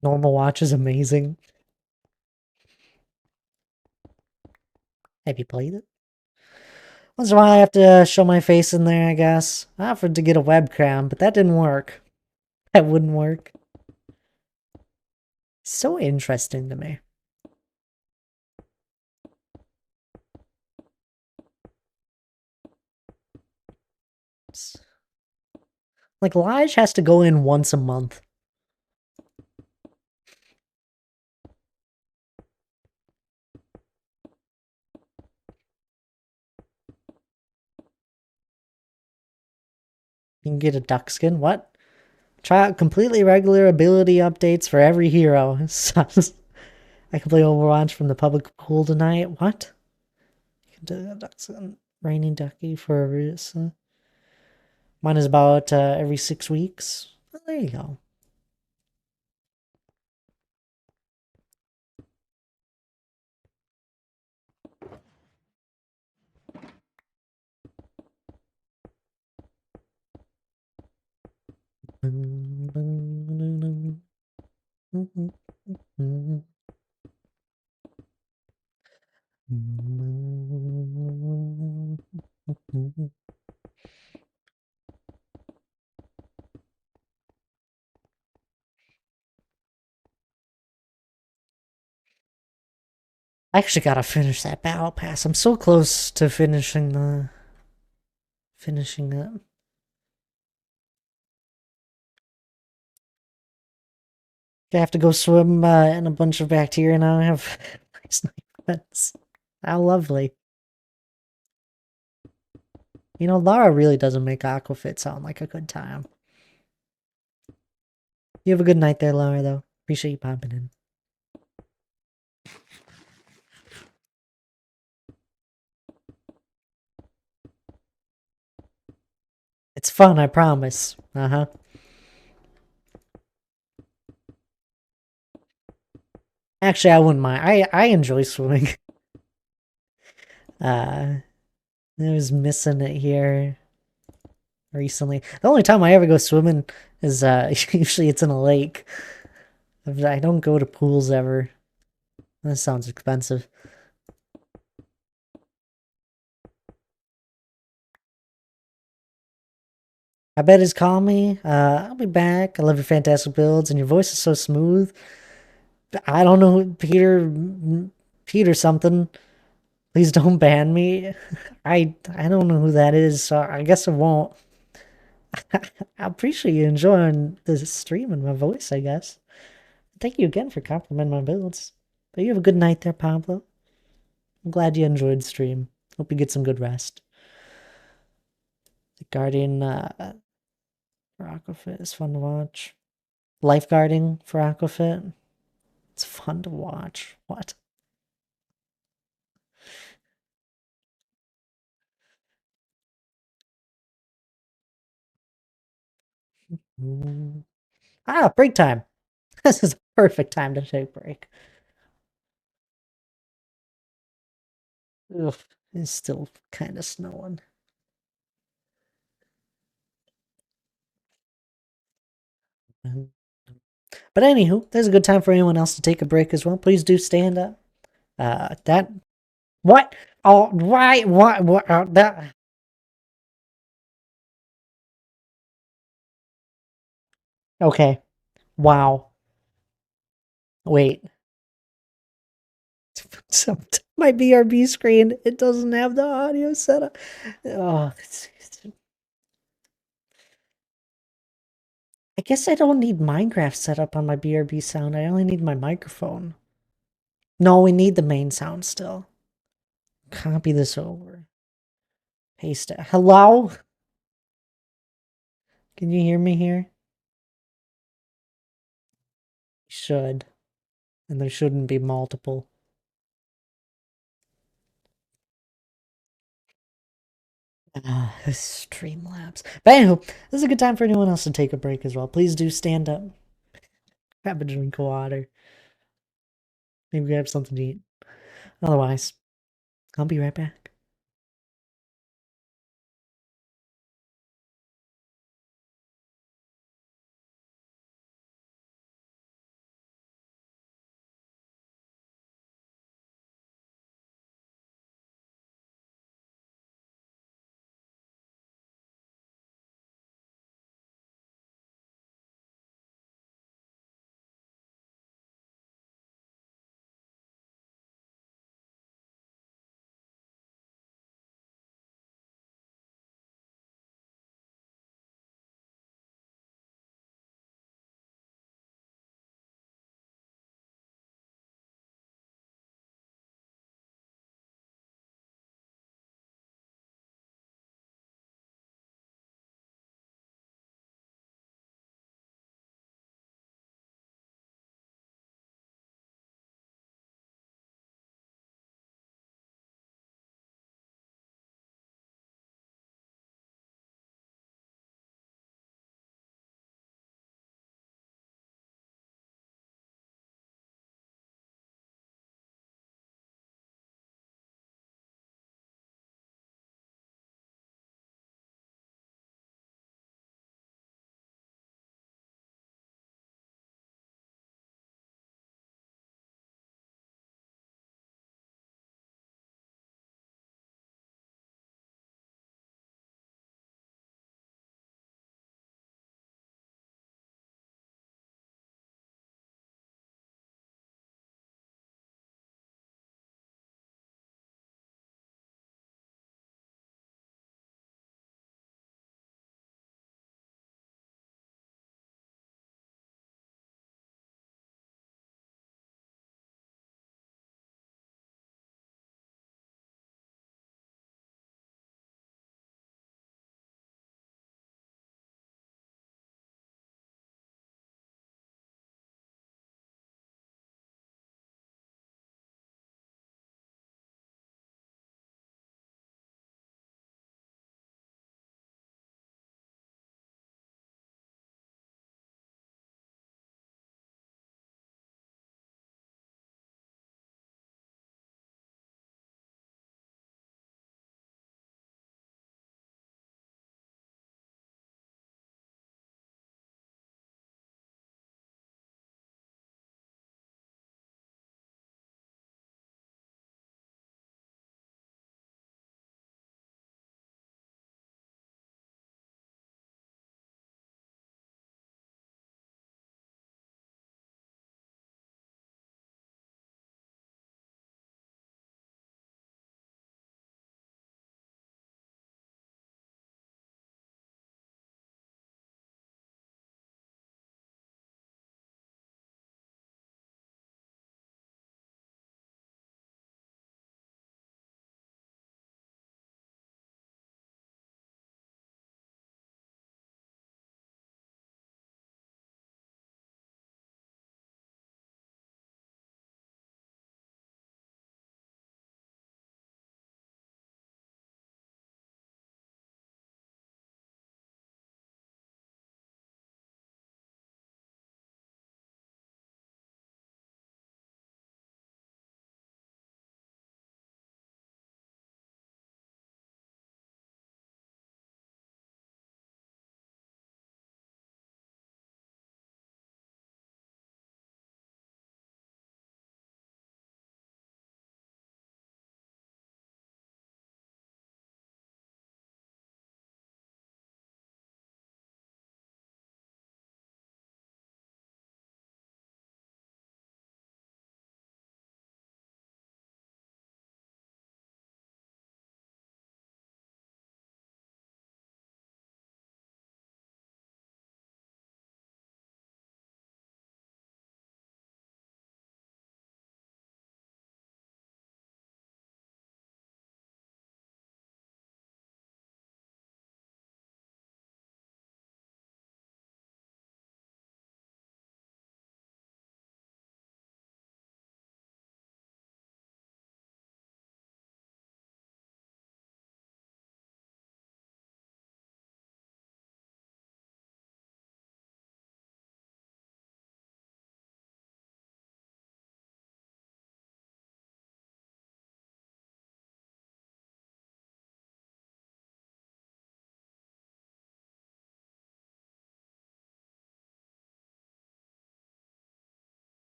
Normal Watch is amazing. Have you played it? Once in a while I have to show my face in there, I guess. I offered to get a webcam, but that didn't work. That wouldn't work. So interesting to me. Like, Lige has to go in once a month. You can get a duck skin. What? Try out completely regular ability updates for every hero. I can play Overwatch from the public pool tonight. What? You can do a duck skin. Raining ducky for a reason. Mine is about every 6 weeks. Well, there you go. I actually gotta finish that battle pass. I'm so close to finishing it. I have to go swim in a bunch of bacteria now. I have nice night. How lovely. You know, Lara really doesn't make Aquafit sound like a good time. You have a good night there, Lara, though. Appreciate you popping in. It's fun, I promise. Uh-huh. Actually, I wouldn't mind. I enjoy swimming. I was missing it here. recently. The only time I ever go swimming is usually it's in a lake. I don't go to pools ever. That sounds expensive. I bet it's call me. I'll be back. I love your fantastic builds, and your voice is so smooth. I don't know Peter something. Please don't ban me. I don't know who that is, so I guess I won't. I appreciate you enjoying the stream and my voice, I guess. Thank you again for complimenting my builds. But you have a good night there, Pablo. I'm glad you enjoyed the stream. Hope you get some good rest. The Guardian for Aquafit is fun to watch. Lifeguarding for Aquafit. It's fun to watch. What? Mm. Ah, break time. This is a perfect time to take a break. Ugh, it's still kind of snowing. But anywho, there's a good time for anyone else to take a break as well. Please do stand up. That what? Oh, right. What? That. Okay. Wow. Wait. My BRB screen, it doesn't have the audio set up. Oh, I guess I don't need Minecraft set up on my BRB sound. I only need my microphone. No, we need the main sound still. Copy this over. Paste it. Hello? Can you hear me here? You should. And there shouldn't be multiple. Streamlabs. But anywho, this is a good time for anyone else to take a break as well. Please do stand up. Grab a drink of water. Maybe grab something to eat. Otherwise, I'll be right back.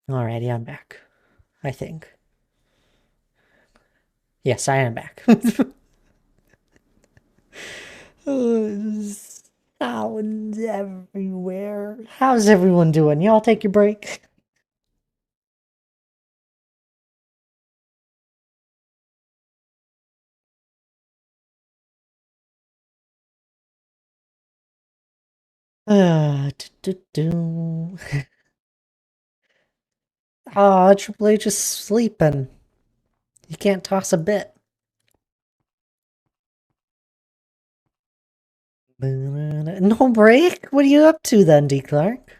Alrighty, I'm back. I think. Yes, I am back. Sounds everywhere. How's everyone doing? Y'all take your break? Do. Triple H is sleeping. You can't toss a bit. No break? What are you up to then, D. Clark?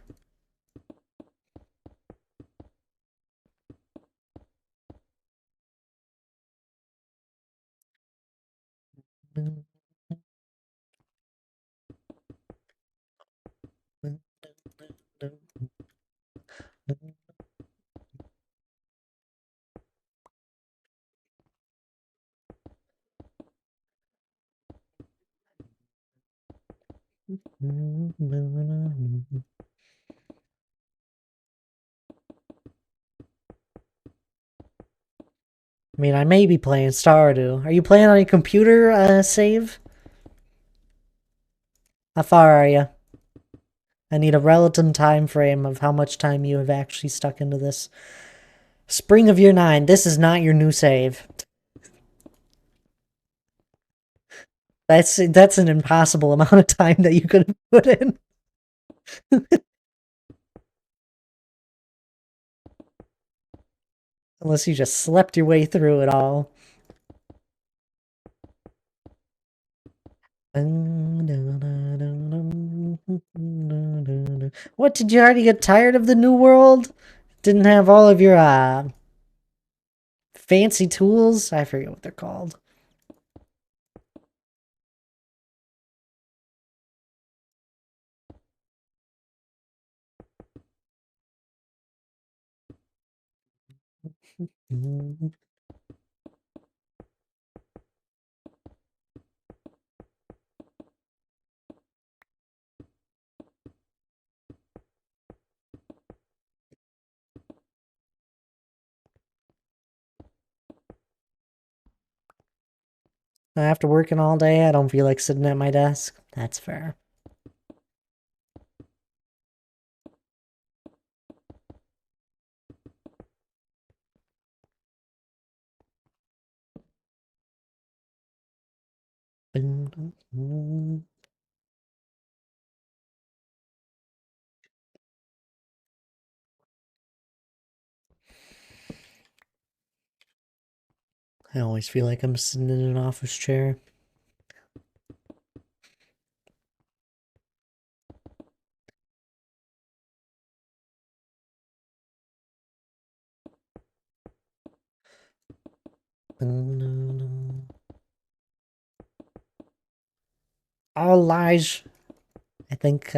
I mean, I may be playing Stardew. Are you playing on your computer, save? How far are you? I need a relative time frame of how much time you have actually stuck into this. Spring of Year 9. This is not your new save. That's an impossible amount of time that you could have put in. Unless you just slept your way through it all. What, did you already get tired of the new world? Didn't have all of your fancy tools? I forget what they're called. After working all day, I don't feel like sitting at my desk. That's fair. I always feel like I'm sitting in an office chair. All lies. I think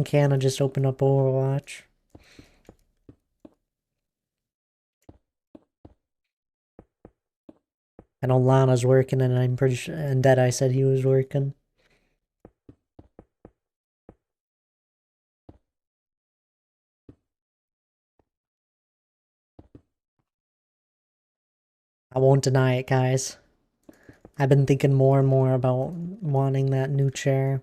Hannah just opened up Overwatch. I know Lana's working, and I'm pretty sure, and Deadeye said he was working. I won't deny it, guys. I've been thinking more and more about wanting that new chair.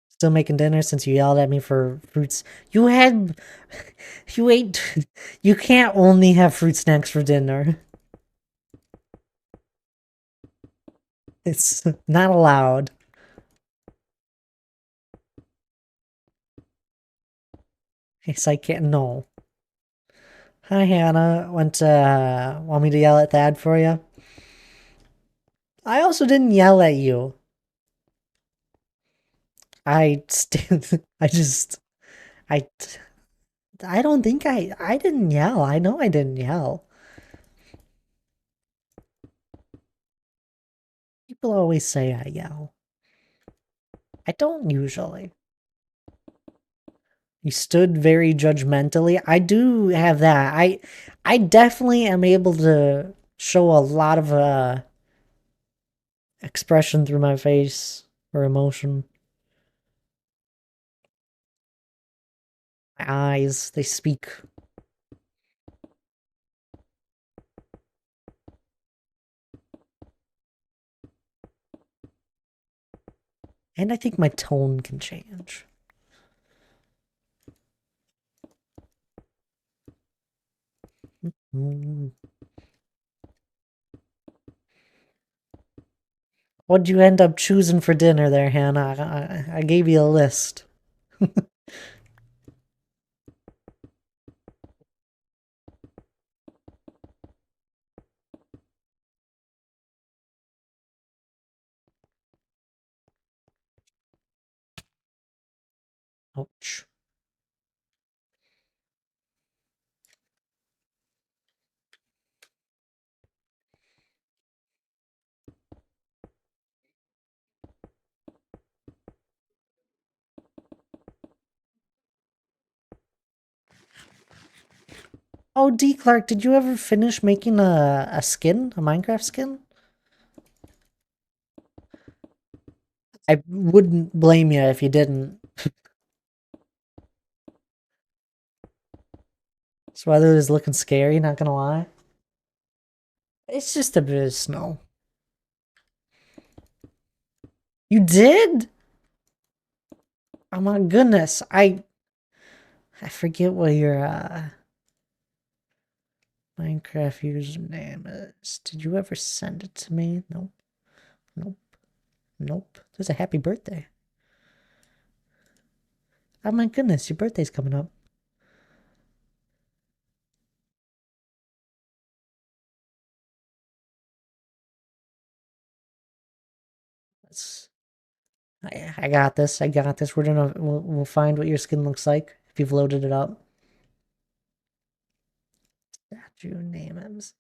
Still making dinner since you yelled at me for fruits. You had... You ate... You can't only have fruit snacks for dinner. It's not allowed. Yes, I can't... No. Hi, Hannah. Want me to yell at Thad for you? I also didn't yell at you. I just... I... I don't think I didn't yell. I know I didn't yell. People always say I yell. I don't usually. You stood very judgmentally. I do have that. I definitely am able to show a lot of expression through my face or emotion. My eyes, they speak. And I think my tone can change. Mm. What'd you end up choosing for dinner there, Hannah? I gave you a list. Ouch. Oh, D. Clark, did you ever finish making a skin? A Minecraft skin? I wouldn't blame you if you didn't. This weather is looking scary, not gonna lie. It's just a bit of snow. You did? Oh my goodness. I forget what your Minecraft username is. Did you ever send it to me? Nope. Nope. Nope. There's a happy birthday. Oh my goodness, your birthday's coming up. Let's I got this. I got this. We'll find what your skin looks like if you've loaded it up. Statue name MC.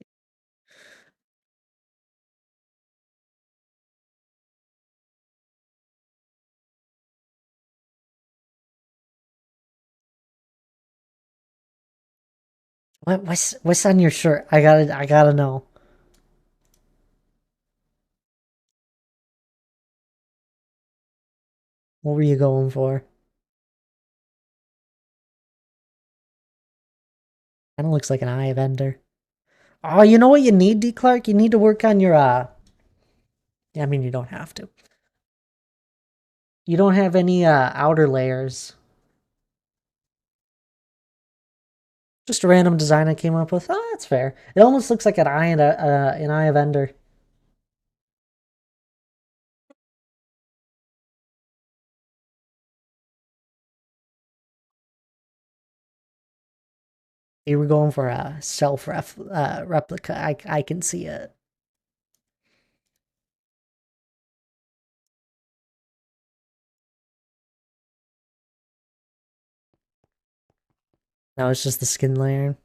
What's on your shirt? I gotta know. What were you going for? Kinda looks like an eye of Ender. Oh, you know what you need, D Clark? You need to work on your I mean you don't have to. You don't have any outer layers. Just a random design I came up with. Oh, that's fair. It almost looks like an eye of Ender. You were going for a replica. I can see it. No, it's just the skin layer.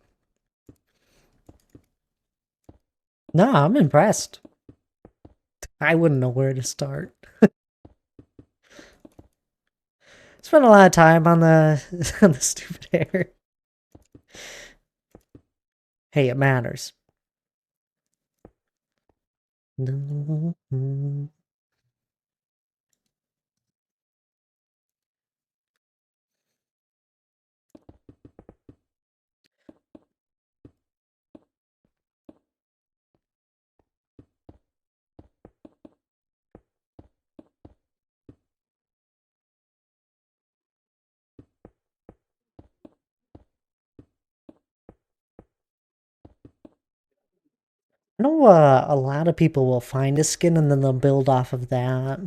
No, I'm impressed. I wouldn't know where to start. Spent a lot of time on the on the stupid hair. Hey, it matters. I know a lot of people will find a skin and then they'll build off of that.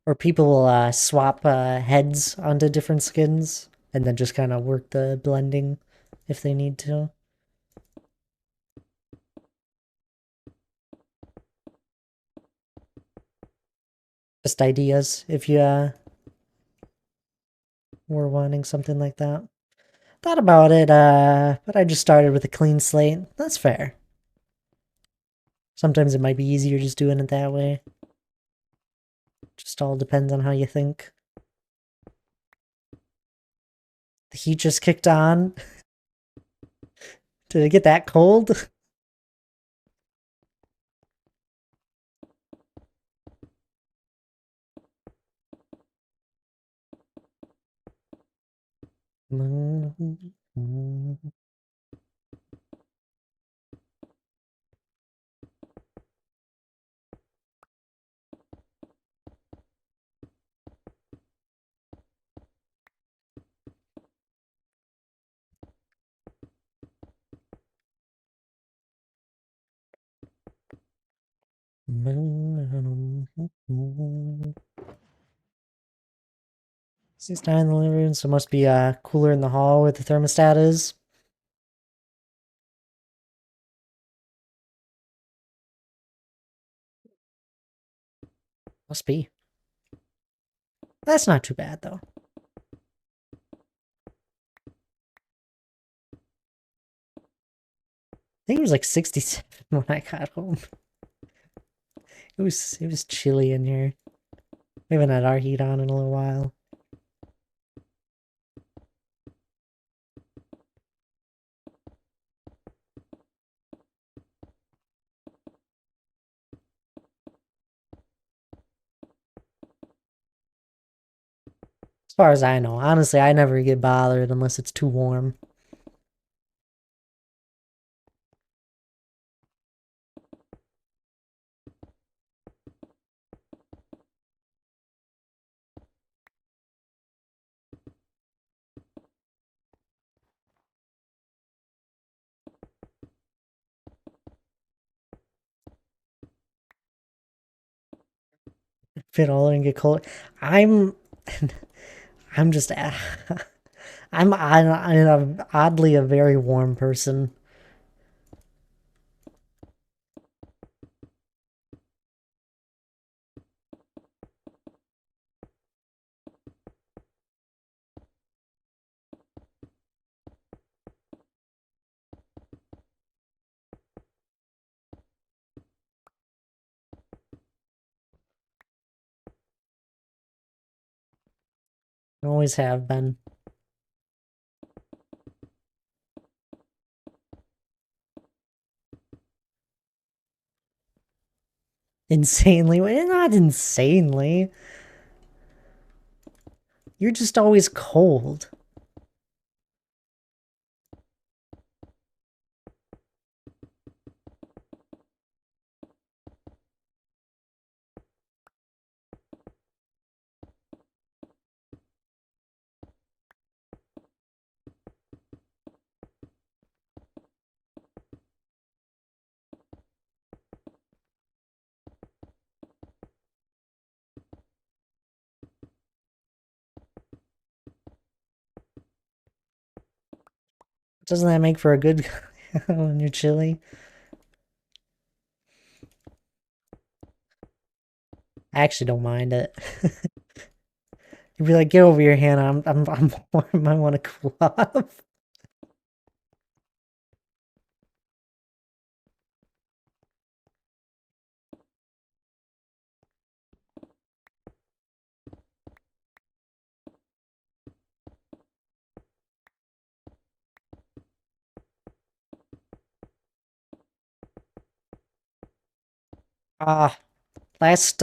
Or people will swap heads onto different skins and then just kind of work the blending if they need to. Just ideas if you were wanting something like that. Thought about it, but I just started with a clean slate. That's fair. Sometimes it might be easier just doing it that way. Just all depends on how you think. The heat just kicked on. Did it get that cold? It's down in the living room, so it must be cooler in the hall where the thermostat is. Must be. That's not too bad though. I think it was like 67 when I got home. It was chilly in here. We haven't had our heat on in a little while. As far as I know, honestly, I never get bothered unless it's too warm. Fit all and get cold. I'm, I'm just, I'm oddly a very warm person. I always have been. Insanely, not insanely. You're just always cold. Doesn't that make for a good when you're chilly? I actually don't mind it. You'd be like, get over here, Hannah. I'm warm. I want to cool off. Ah, last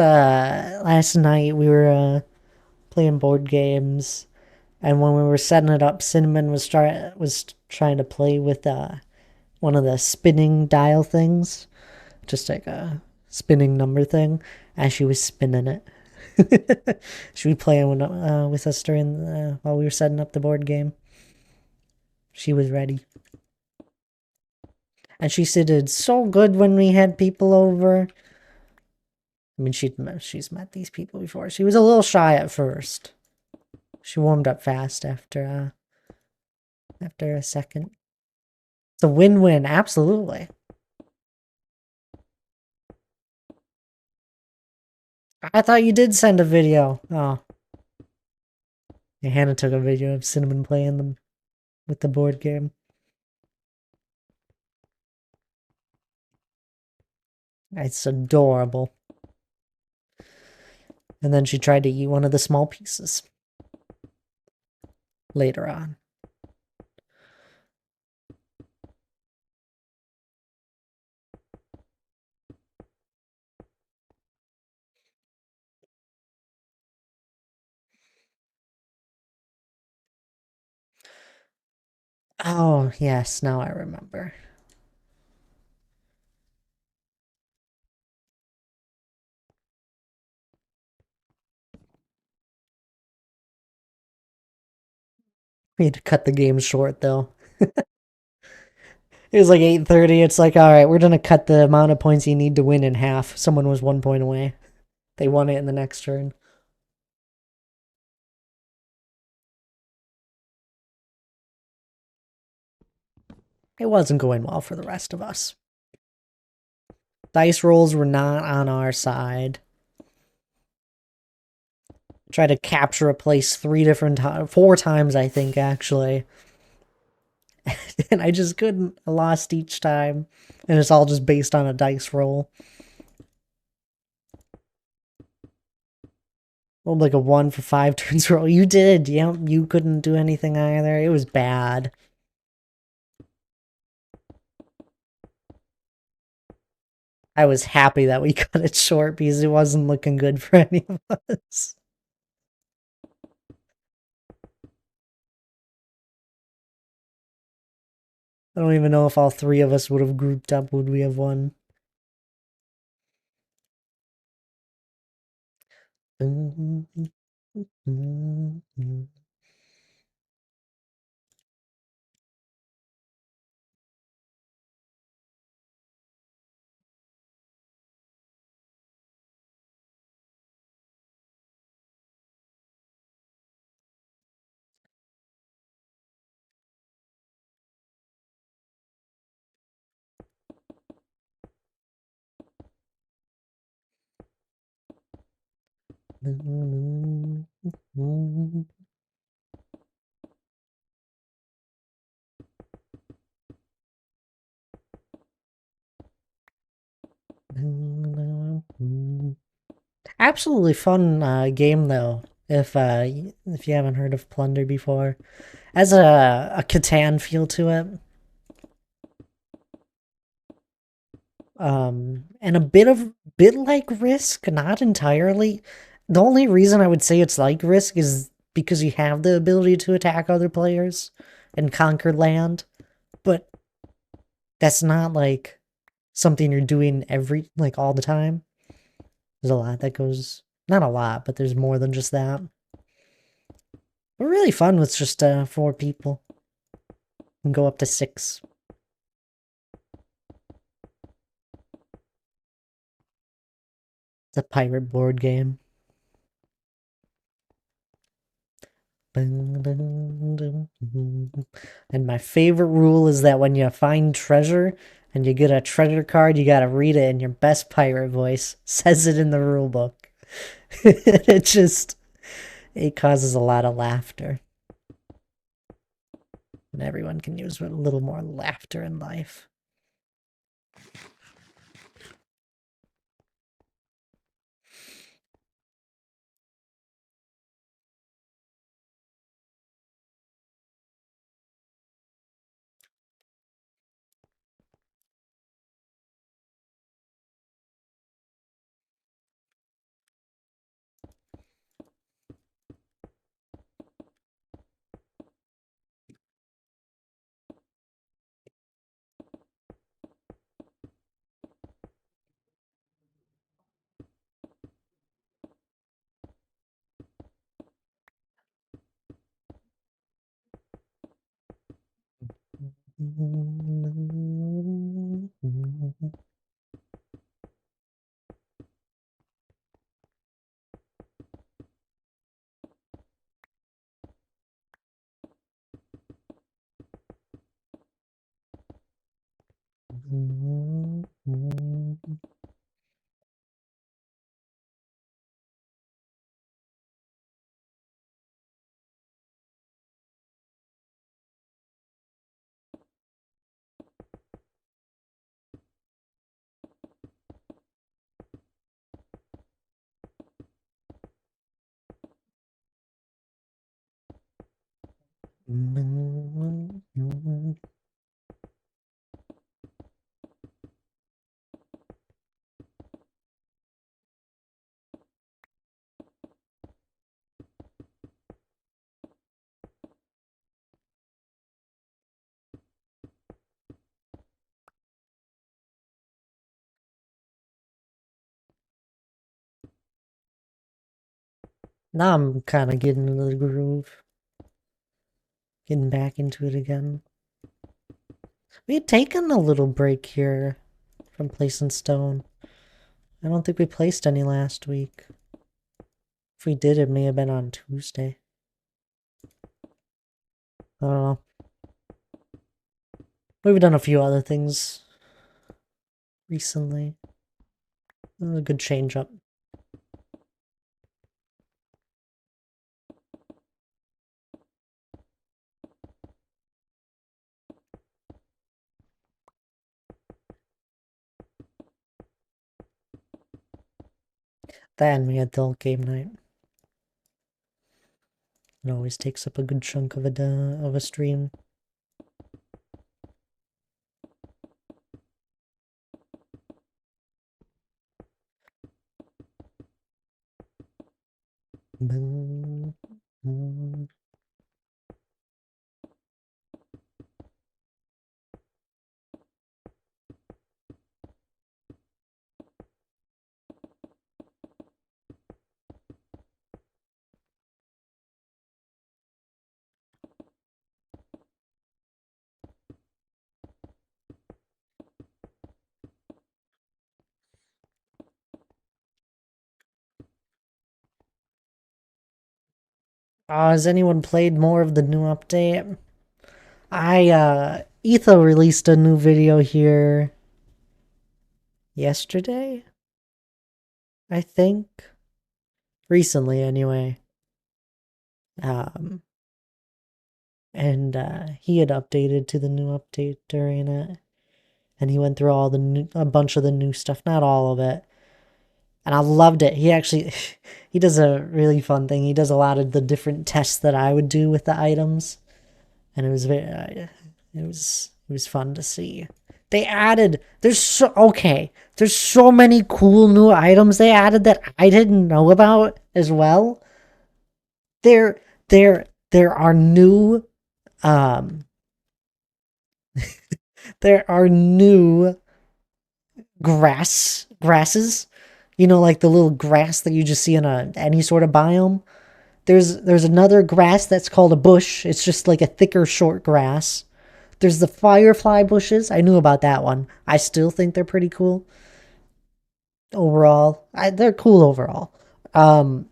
night we were playing board games, and when we were setting it up, Cinnamon was trying to play with one of the spinning dial things, just like a spinning number thing, and she was spinning it. She was playing with us during while we were setting up the board game. She was ready, and she did so good when we had people over. I mean, she's met these people before. She was a little shy at first. She warmed up fast after a second. It's a win-win, absolutely. I thought you did send a video. Oh, yeah, Hannah took a video of Cinnamon playing them with the board game. It's adorable. And then she tried to eat one of the small pieces later on. Oh, yes, now I remember. We had to cut the game short though. It was like 8:30. It's like, all right, we're gonna cut the amount of points you need to win in half. Someone was 1 point away. They won it in the next turn. It wasn't going well for the rest of us. Dice rolls were not on our side. Tried to capture a place 4 times, I think, actually. And I just couldn't. I lost each time. And it's all just based on a dice roll. Well, like a 1 for 5 turns roll. You did. Yeah, you couldn't do anything either. It was bad. I was happy that we cut it short because it wasn't looking good for any of us. I don't even know if all three of us would have grouped up, would we have won? Absolutely fun game though. If you haven't heard of Plunder before, has a Catan feel to it. And a bit like Risk, not entirely. The only reason I would say it's like Risk is because you have the ability to attack other players and conquer land, but that's not like something you're doing all the time. There's a lot that goes, not a lot, but there's more than just that. But really fun with just 4 people. And go up to 6. It's a pirate board game. And my favorite rule is that when you find treasure and you get a treasure card, you gotta read it in your best pirate voice. Says it in the rule book. It causes a lot of laughter. And everyone can use a little more laughter in life. Now I'm kind of getting into the groove. Getting back into it again. We had taken a little break here from placing stone. I don't think we placed any last week. If we did, it may have been on Tuesday. I don't know. We've done a few other things recently. A good change up. Then we had adult game night. It always takes up a good chunk of a stream. Has anyone played more of the new update? Etho released a new video here yesterday, I think. Recently, anyway. Um, and he had updated to the new update during it. And he went through a bunch of the new stuff, not all of it. And I loved it. He actually, he does a really fun thing. He does a lot of the different tests that I would do with the items. And it was it was fun to see. They added there's so many cool new items they added that I didn't know about as well. There there are new um there are new grasses. You know, like the little grass that you just see in any sort of biome. There's another grass that's called a bush. It's just like a thicker short grass. There's the firefly bushes. I knew about that one. I still think they're pretty cool overall. They're cool overall. Um,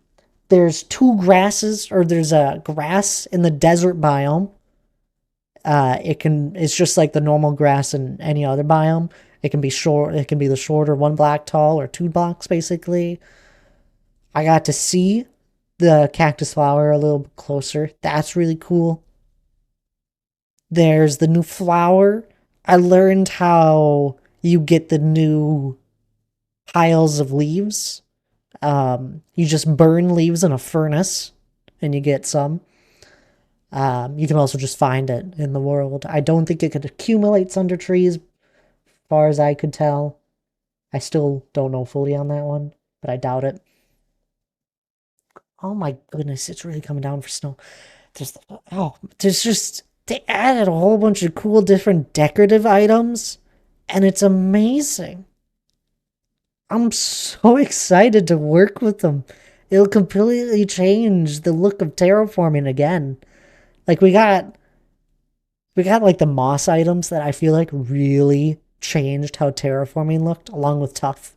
there's two grasses, or there's a grass in the desert biome. It's just like the normal grass in any other biome. It can be short. It can be the shorter one block tall or two blocks basically. I got to see the cactus flower a little bit closer. That's really cool. There's the new flower. I learned how you get the new piles of leaves. You just burn leaves in a furnace and you get some. You can also just find it in the world. I don't think it could accumulate under trees, as far as I could tell. I still don't know fully on that one, but I doubt it. Oh my goodness, it's really coming down for snow. There's there's just they added a whole bunch of cool different decorative items, and it's amazing. I'm so excited to work with them. It'll completely change the look of terraforming again. Like we got like the moss items that I feel like really changed how terraforming looked, along with tough.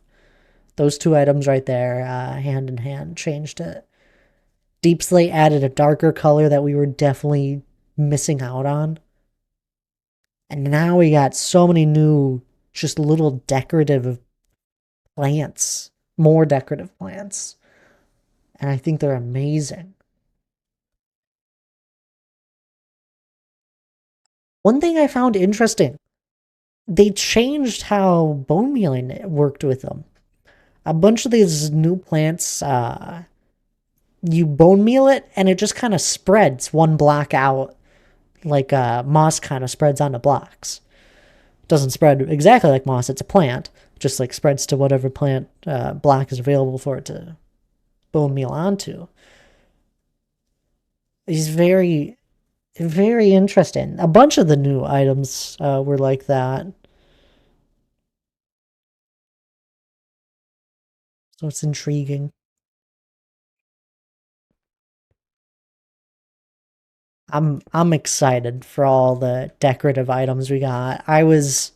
Those two items right there, hand in hand, changed it. Deep Slate added a darker color that we were definitely missing out on. And now we got so many new, just little decorative plants, more decorative plants. And I think they're amazing. One thing I found interesting, they changed how bone mealing worked with them. A bunch of these new plants, you bone meal it and it just kind of spreads one block out, like moss kind of spreads onto blocks. It doesn't spread exactly like moss, it's a plant, just like spreads to whatever plant block is available for it to bone meal onto. He's very interesting. A bunch of the new items were like that. So it's intriguing. I'm excited for all the decorative items we got. I was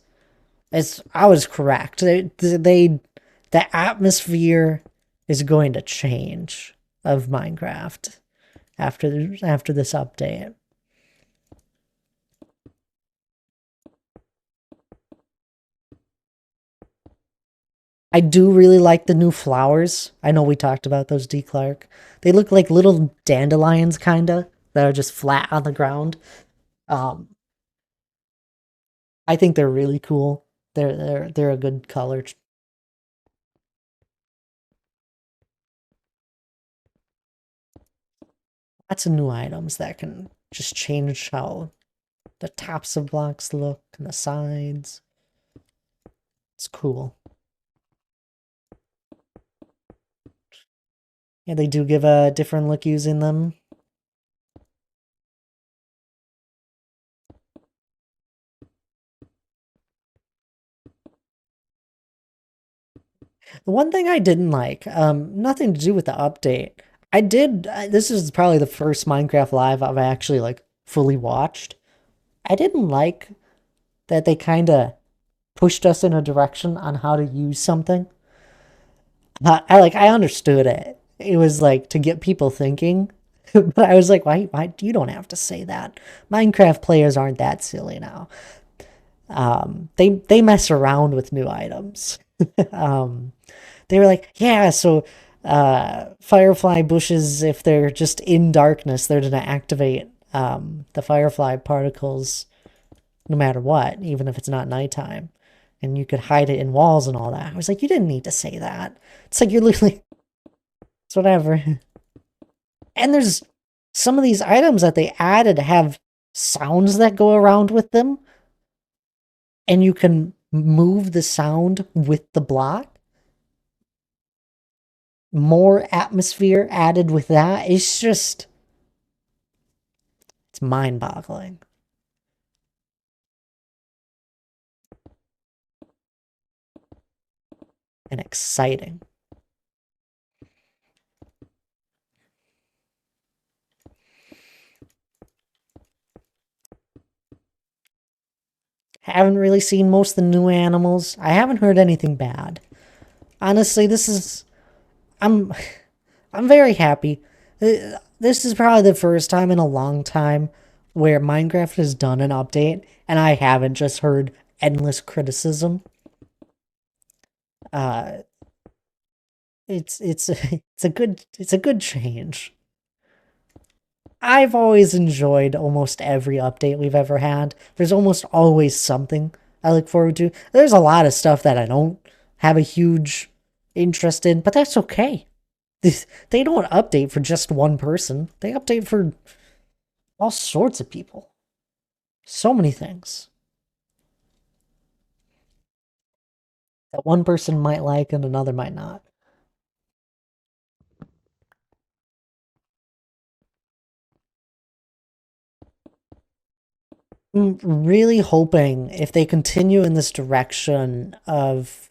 correct. The atmosphere is going to change of Minecraft after this update. I do really like the new flowers. I know we talked about those, D. Clark. They look like little dandelions, kinda, that are just flat on the ground. Um, I think they're really cool. They're a good color. Lots of new items that can just change how the tops of blocks look and the sides. It's cool. Yeah, they do give a different look using them. The one thing I didn't like, nothing to do with the update. This is probably the first Minecraft Live I've actually like fully watched. I didn't like that they kind of pushed us in a direction on how to use something. I understood it. It was like to get people thinking, but I was like, why you don't have to say that. Minecraft players aren't that silly now. They mess around with new items. um, they were like, yeah, so firefly bushes, if they're just in darkness, they're gonna activate the firefly particles no matter what, even if it's not nighttime. And you could hide it in walls and all that. I was like, you didn't need to say that. It's like you're literally it's whatever. And there's some of these items that they added have sounds that go around with them, and you can move the sound with the block. More atmosphere added with that. It's mind boggling and exciting. Haven't really seen most of the new animals. I haven't heard anything bad. Honestly, I'm I'm very happy. This is probably the first time in a long time where Minecraft has done an update and I haven't just heard endless criticism. Uh it's it's a good change. I've always enjoyed almost every update we've ever had. There's almost always something I look forward to. There's a lot of stuff that I don't have a huge interest in, but that's okay. They don't update for just one person. They update for all sorts of people. So many things that one person might like and another might not. I'm really hoping if they continue in this direction of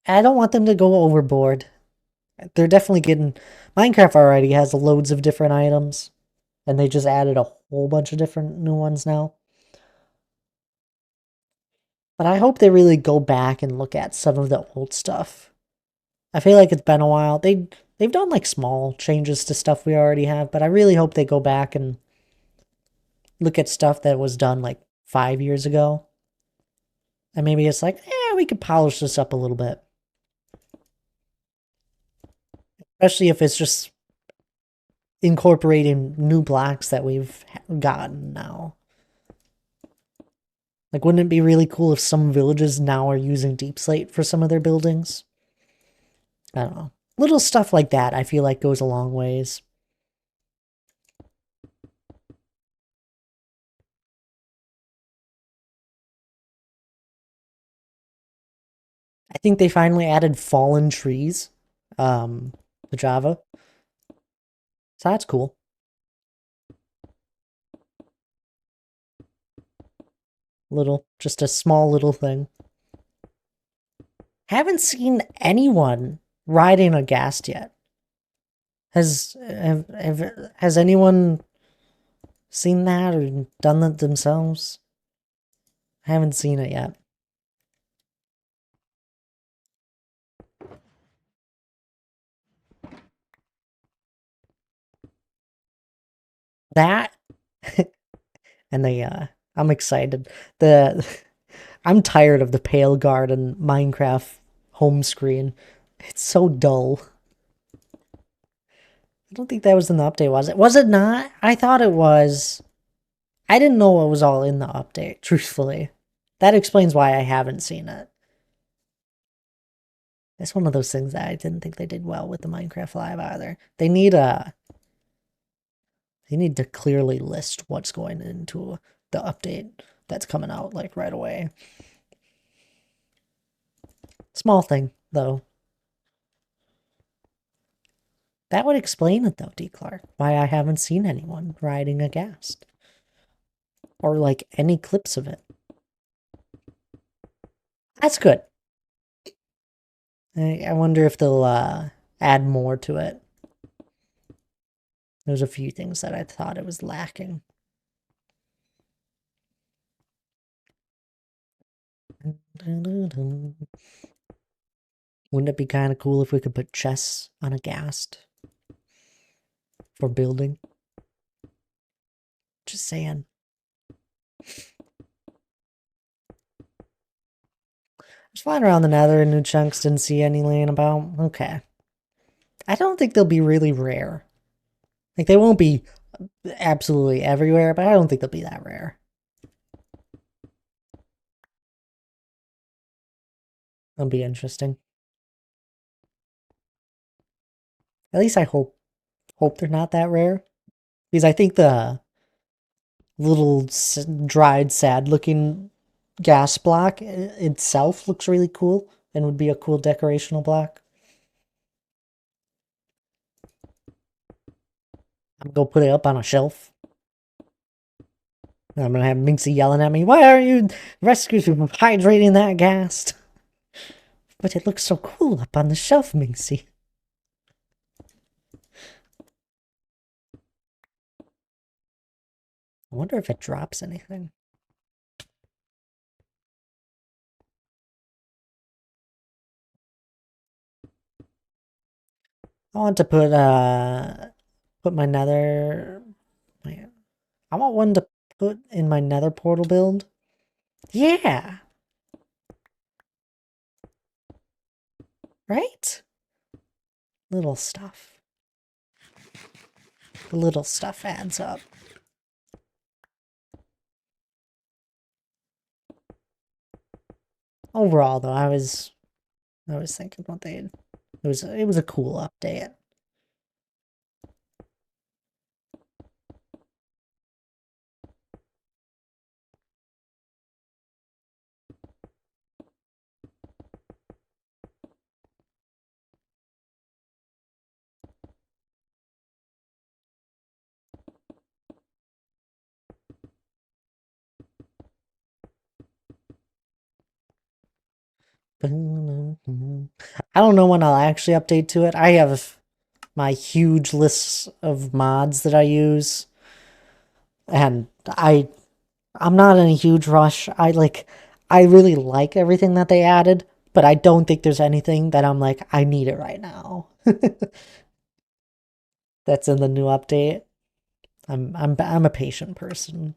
I don't want them to go overboard. They're definitely getting Minecraft already has loads of different items and they just added a whole bunch of different new ones now. But I hope they really go back and look at some of the old stuff. I feel like it's been a while. They've done like small changes to stuff we already have, but I really hope they go back and look at stuff that was done like 5 years ago. And maybe it's like, we could polish this up a little bit. Especially if it's just incorporating new blocks that we've gotten now. Like, wouldn't it be really cool if some villages now are using deep slate for some of their buildings? I don't know. Little stuff like that, I feel like goes a long ways. I think they finally added fallen trees, to Java. So that's cool. Just a small little thing. Haven't seen anyone riding a ghast yet. Has anyone seen that or done that themselves? I haven't seen it yet. That and I'm excited. The I'm tired of the Pale Garden Minecraft home screen. It's so dull. I don't think that was in the update, was it? Was it not? I thought it was. I didn't know it was all in the update, truthfully. That explains why I haven't seen it. It's one of those things that I didn't think they did well with the Minecraft Live either. They need to clearly list what's going into the update that's coming out like right away. Small thing, though. That would explain it, though, D. Clark, why I haven't seen anyone riding a ghast. Or, like, any clips of it. That's good. I wonder if they'll add more to it. There's a few things that I thought it was lacking. Wouldn't it be kind of cool if we could put chests on a ghast for building? Just saying. Just flying around the nether and new chunks, didn't see any laying about. Okay. I don't think they'll be really rare. Like, they won't be absolutely everywhere, but I don't think they'll be that rare. That'll be interesting. At least I hope they're not that rare. Because I think the little dried, sad-looking gas block itself looks really cool and would be a cool decorational block. I'm gonna go put it up on a shelf. I'm gonna have Minxie yelling at me, "Why are you hydrating that gas?" But it looks so cool up on the shelf, Minxie. I wonder if it drops anything. I want to put my nether. I want one to put in my nether portal build. Yeah. Right? Little stuff. The little stuff adds up. Overall, though, I was thinking what they had. It was a cool update. I don't know when I'll actually update to it. I have my huge lists of mods that I use, and I'm not in a huge rush. I really like everything that they added, but I don't think there's anything that I'm like, I need it right now. That's in the new update. I'm a patient person.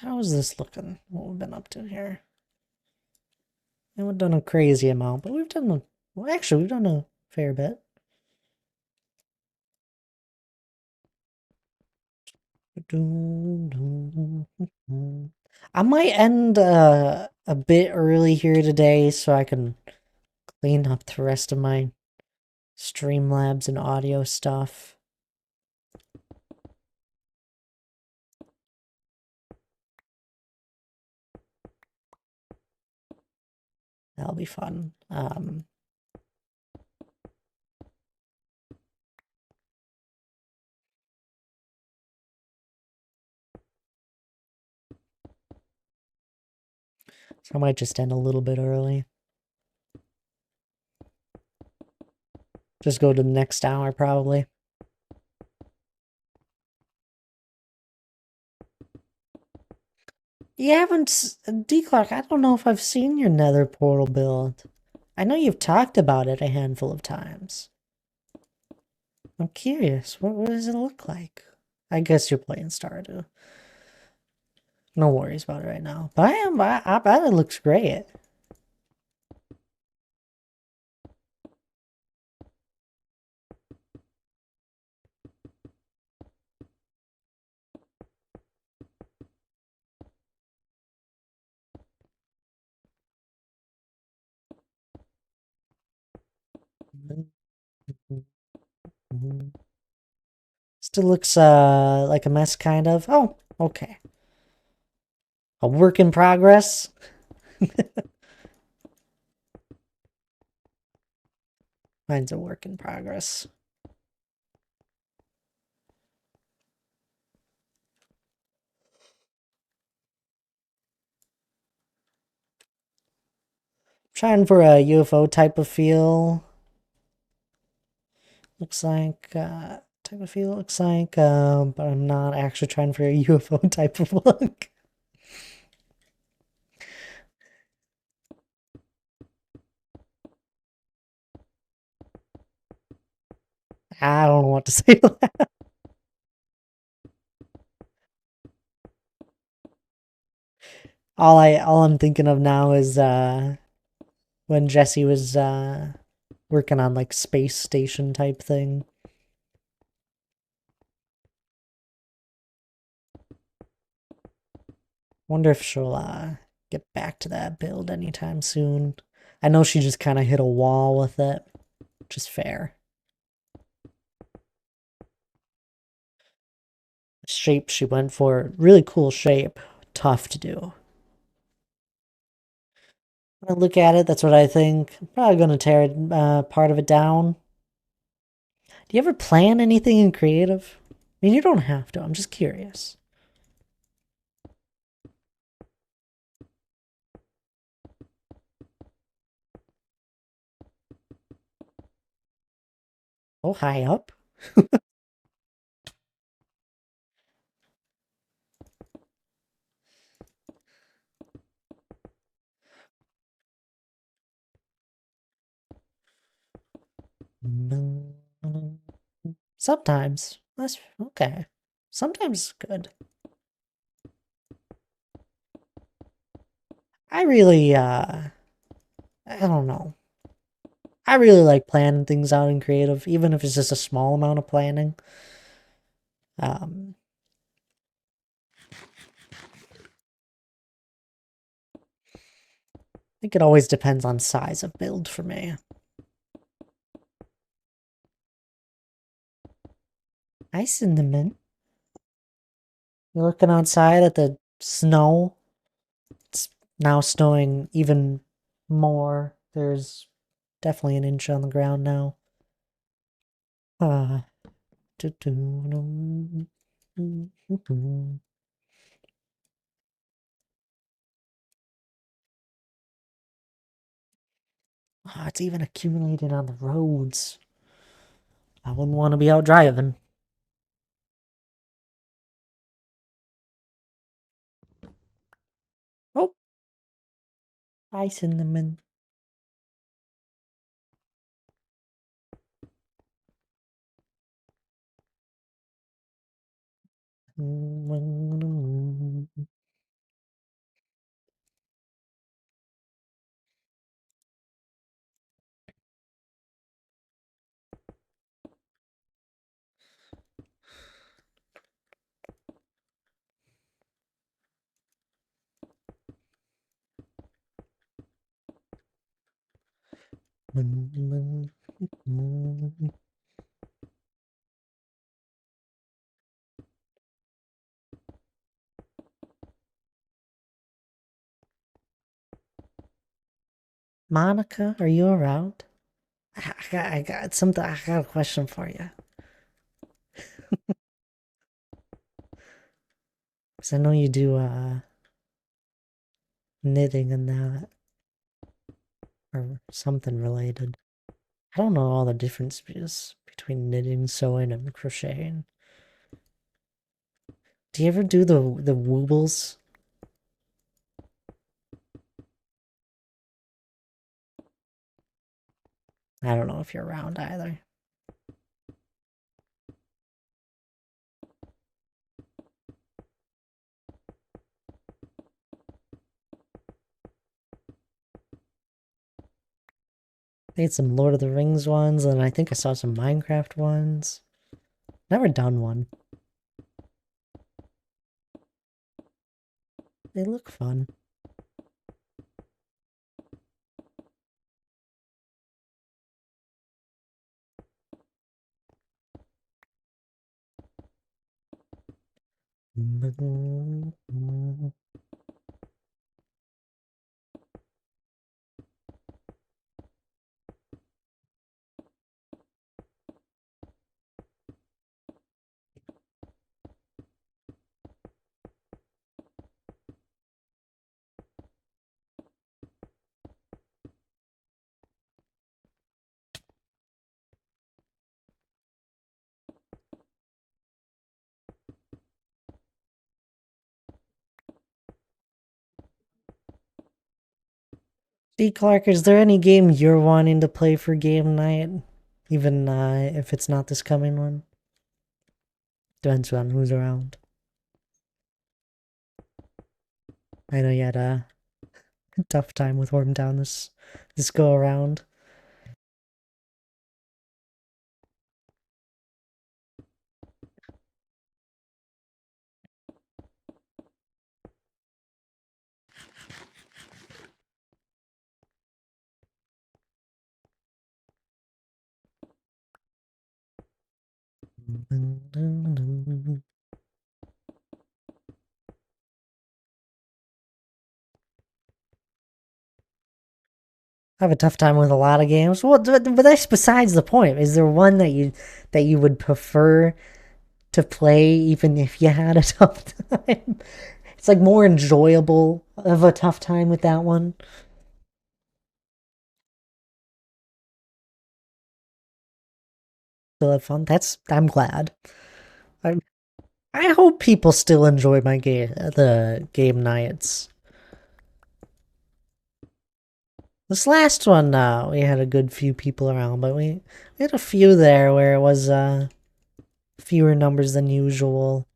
How is this looking? What we've been up to here? We haven't done a crazy amount, but we've done well, actually, we've done a fair bit. I might end a bit early here today so I can clean up the rest of my Streamlabs and audio stuff. That'll be fun. So I might just end a little bit early. Just go to the next hour, probably. You haven't, D-Clark, I don't know if I've seen your nether portal build. I know you've talked about it a handful of times. I'm curious, what does it look like? I guess you're playing Stardew. No worries about it right now. But I bet it looks great. Still looks like a mess, kind of. Oh, okay. A work in progress. Mine's a work in progress. Trying for a UFO type of feel. Looks like type of feel looks like, but I'm not actually trying for a UFO type of look. I don't know what to say to that. All I'm thinking of now is when Jesse was working on like space station type thing. Wonder if she'll get back to that build anytime soon. I know she just kind of hit a wall with it, which is fair. The shape she went for, really cool shape, tough to do. When I look at it, that's what I think. I'm probably gonna tear part of it down. Do you ever plan anything in creative? I mean, you don't have to. I'm just curious. Oh, high up. Sometimes. That's okay. Sometimes good. I really, I don't know. I really like planning things out in creative, even if it's just a small amount of planning. Um, I think it always depends on size of build for me. Hi, Cinnamon. You're looking outside at the snow. It's now snowing even more. There's definitely an inch on the ground now. Ah. Ah, it's even accumulating on the roads. I wouldn't want to be out driving. Oh, hi, Cinnamon. Monica, are you around? I got something. I got a question for you. Because I know you do knitting and that, or something related. I don't know all the differences between knitting, sewing, and crocheting. Do you ever do the woobles? I don't know if you're around either. I had some Lord of the Rings ones, and I think I saw some Minecraft ones. Never done one. They look fun. D. Clark, is there any game you're wanting to play for game night? Even if it's not this coming one? Depends on who's around. I know you had a tough time with Wormtown this go around. I have a tough time with a lot of games. Well, but that's besides the point. Is there one that you would prefer to play, even if you had a tough time? It's like more enjoyable of a tough time with that one. Still have fun. I'm glad. I I hope people still enjoy the game nights. This last one, we had a good few people around, but we had a few there where it was fewer numbers than usual.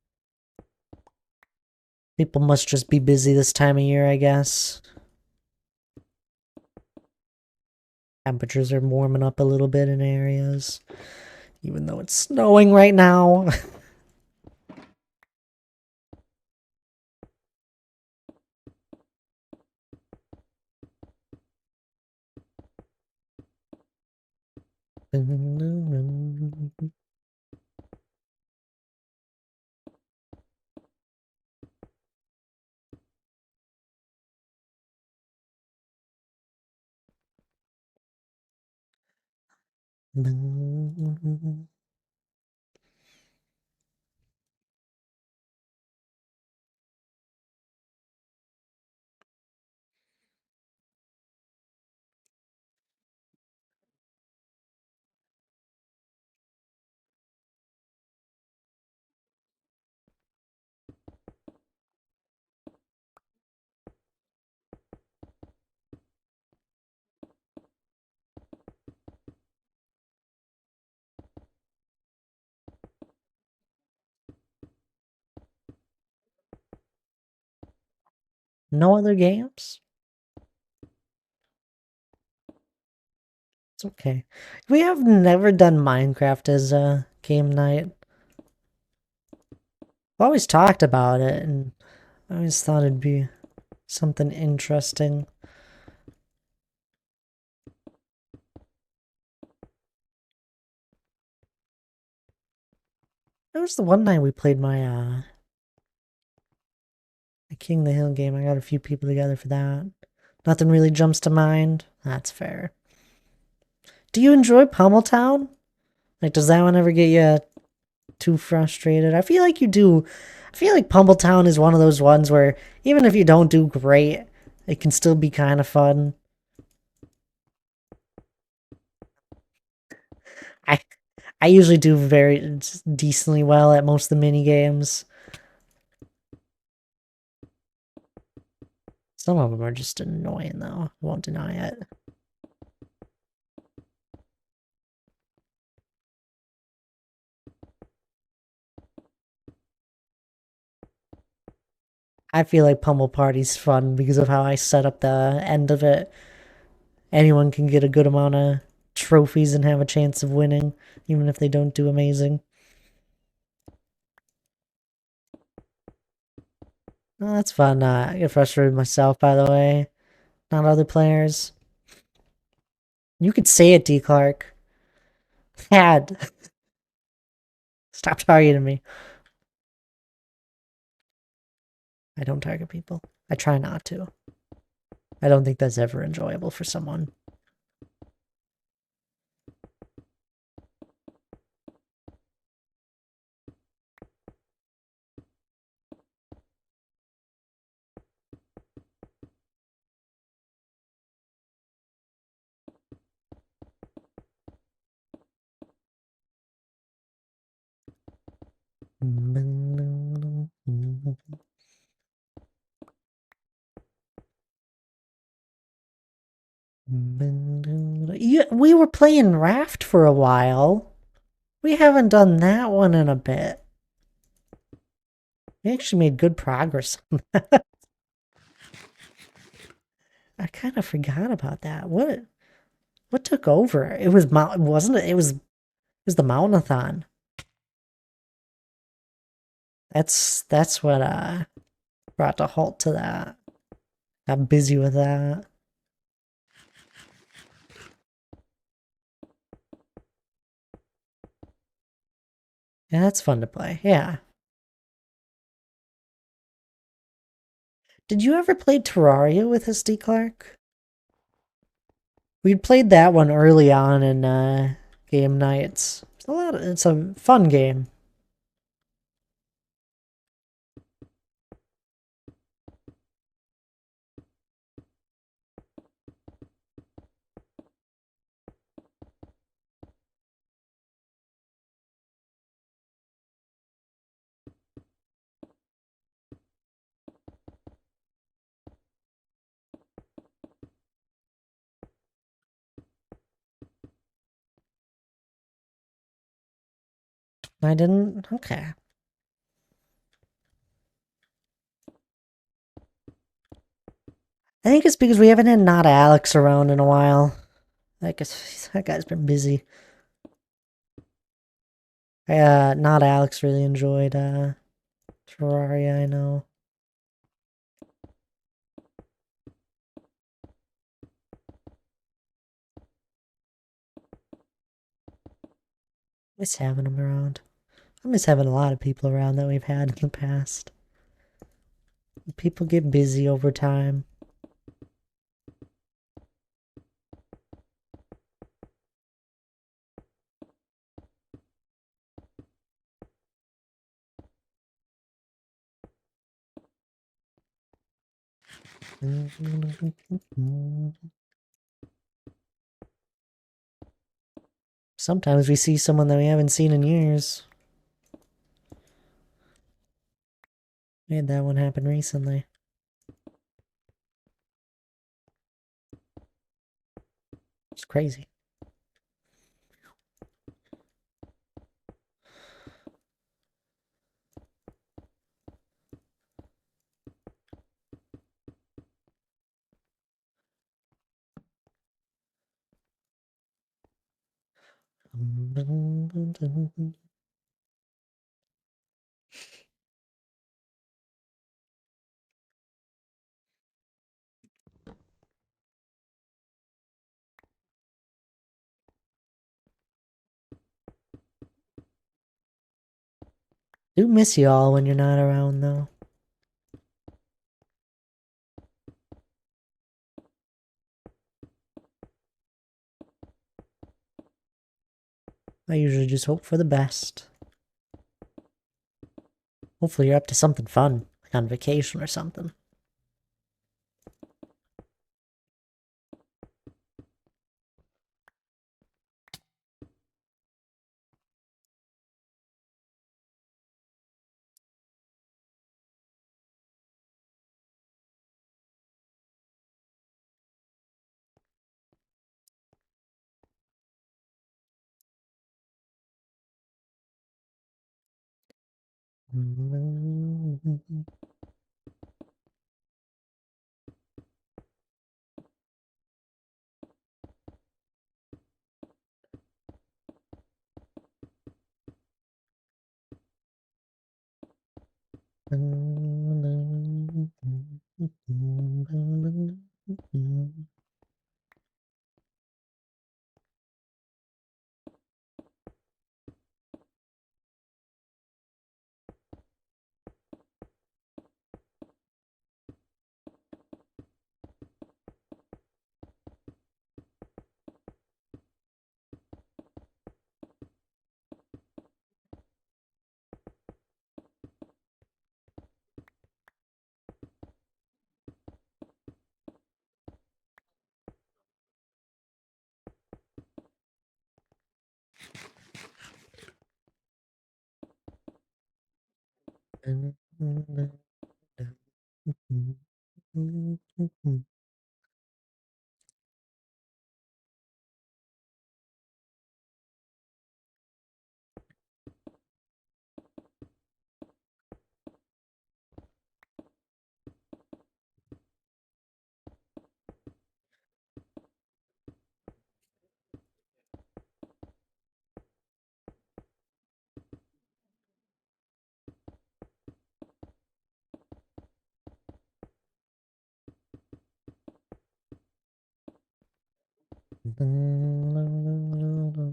People must just be busy this time of year, I guess. Temperatures are warming up a little bit in areas, even though it's snowing right now. No other games? It's okay. We have never done Minecraft as a game night. I've always talked about it, and I always thought it'd be something interesting. It was the one night we played my King of the Hill game. I got a few people together for that. Nothing really jumps to mind. That's fair. Do you enjoy Pummeltown? Like, does that one ever get you too frustrated? I feel like you do. I feel like Pummeltown is one of those ones where even if you don't do great, it can still be kind of fun. I I usually do very decently well at most of the mini games. Some of them are just annoying though. I won't deny it. I feel like Pummel Party's fun because of how I set up the end of it. Anyone can get a good amount of trophies and have a chance of winning, even if they don't do amazing. Oh, that's fun. I get frustrated with myself, by the way, not other players. You could say it, D. Clark. Had. Stop targeting me. I don't target people. I try not to. I don't think that's ever enjoyable for someone. Yeah, we were playing Raft for a while. We haven't done that one in a bit. We actually made good progress on that. I kind of forgot about that. What took over? It was wasn't it? It was the Mountathon. That's what brought a halt to that. Got busy with that. Yeah, that's fun to play. Yeah. Did you ever play Terraria with SD Clark? We played that one early on in game nights. It's a fun game. I didn't. Okay. I think it's because we haven't had Not Alex around in a while. I guess that guy's been busy. Not Alex really enjoyed Terraria, I know. Miss having him around. I miss having a lot of people around that we've had in the past. People get busy over time. Sometimes we see someone that we haven't seen in years. We had that one happen recently. It's crazy. Do miss you all when you're not around, though. I usually just hope for the best. Hopefully you're up to something fun, like on vacation or something. I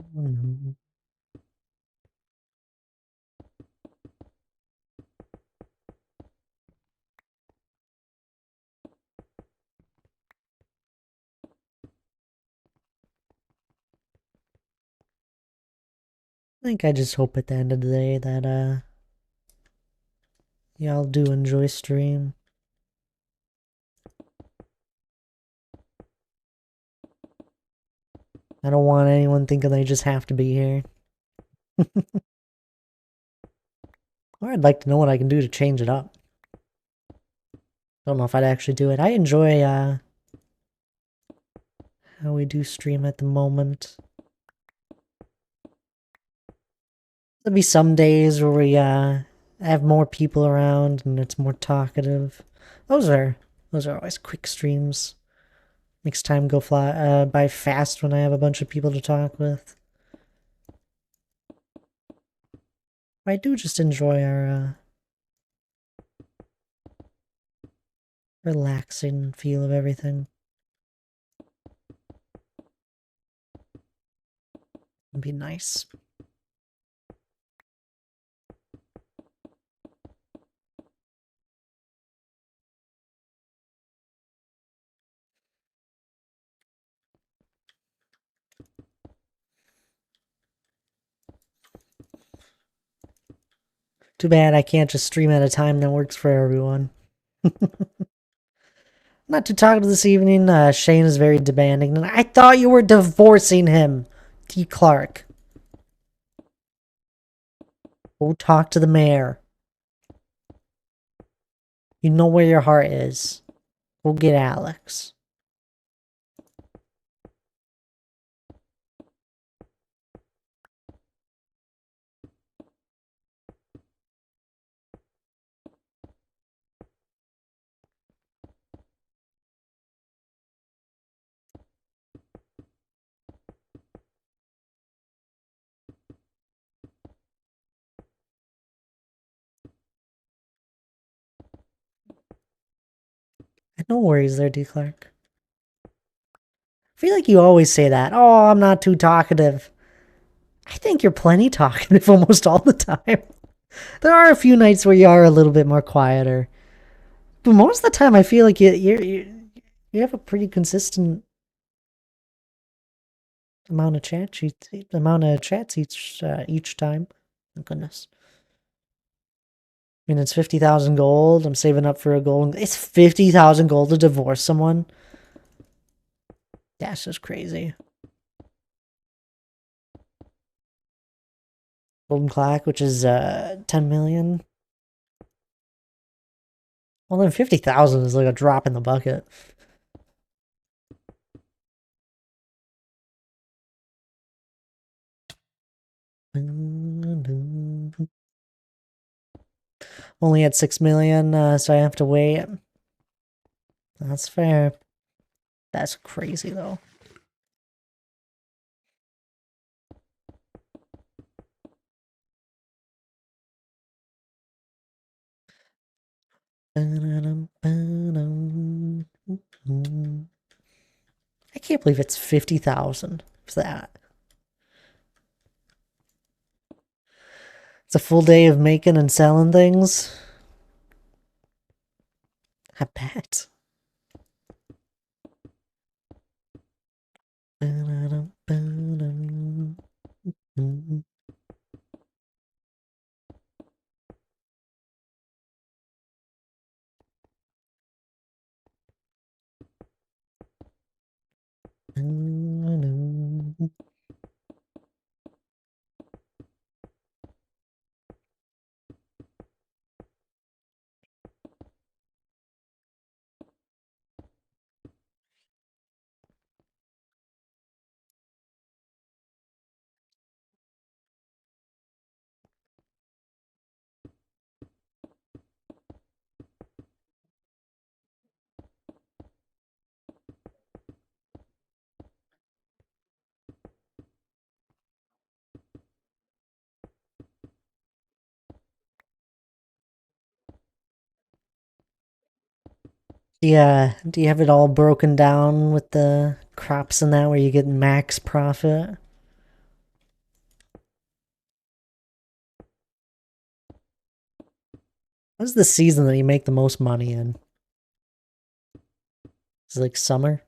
think I just hope at the end of the day that y'all do enjoy stream. I don't want anyone thinking they just have to be here. Or I'd like to know what I can do to change it up. Don't know if I'd actually do it. I enjoy how we do stream at the moment. There'll be some days where we have more people around and it's more talkative. Those are always quick streams. Makes time go by fast when I have a bunch of people to talk with. I do just enjoy our relaxing feel of everything. It'd be nice. Too bad I can't just stream at a time that works for everyone. Not too talkative this evening. Shane is very demanding. And I thought you were divorcing him, T. Clark. Go talk to the mayor. You know where your heart is. Go get Alex. No worries there, D. Clark. I feel like you always say that. Oh, I'm not too talkative. I think you're plenty talkative almost all the time. There are a few nights where you are a little bit more quieter. But most of the time, I feel like you have a pretty consistent amount of chats each time. Oh, goodness. I mean, it's 50,000 gold. I'm saving up for a gold. It's 50,000 gold to divorce someone. That's just crazy. Golden Clack, which is 10 million. Well, then 50,000 is like a drop in the bucket. Only at 6 million, so I have to wait. That's fair. That's crazy, though. I can't believe it's 50,000 for that. It's a full day of making and selling things. I bet. Yeah, do you have it all broken down with the crops and that where you get max profit? What's the season that you make the most money in? Is it like summer?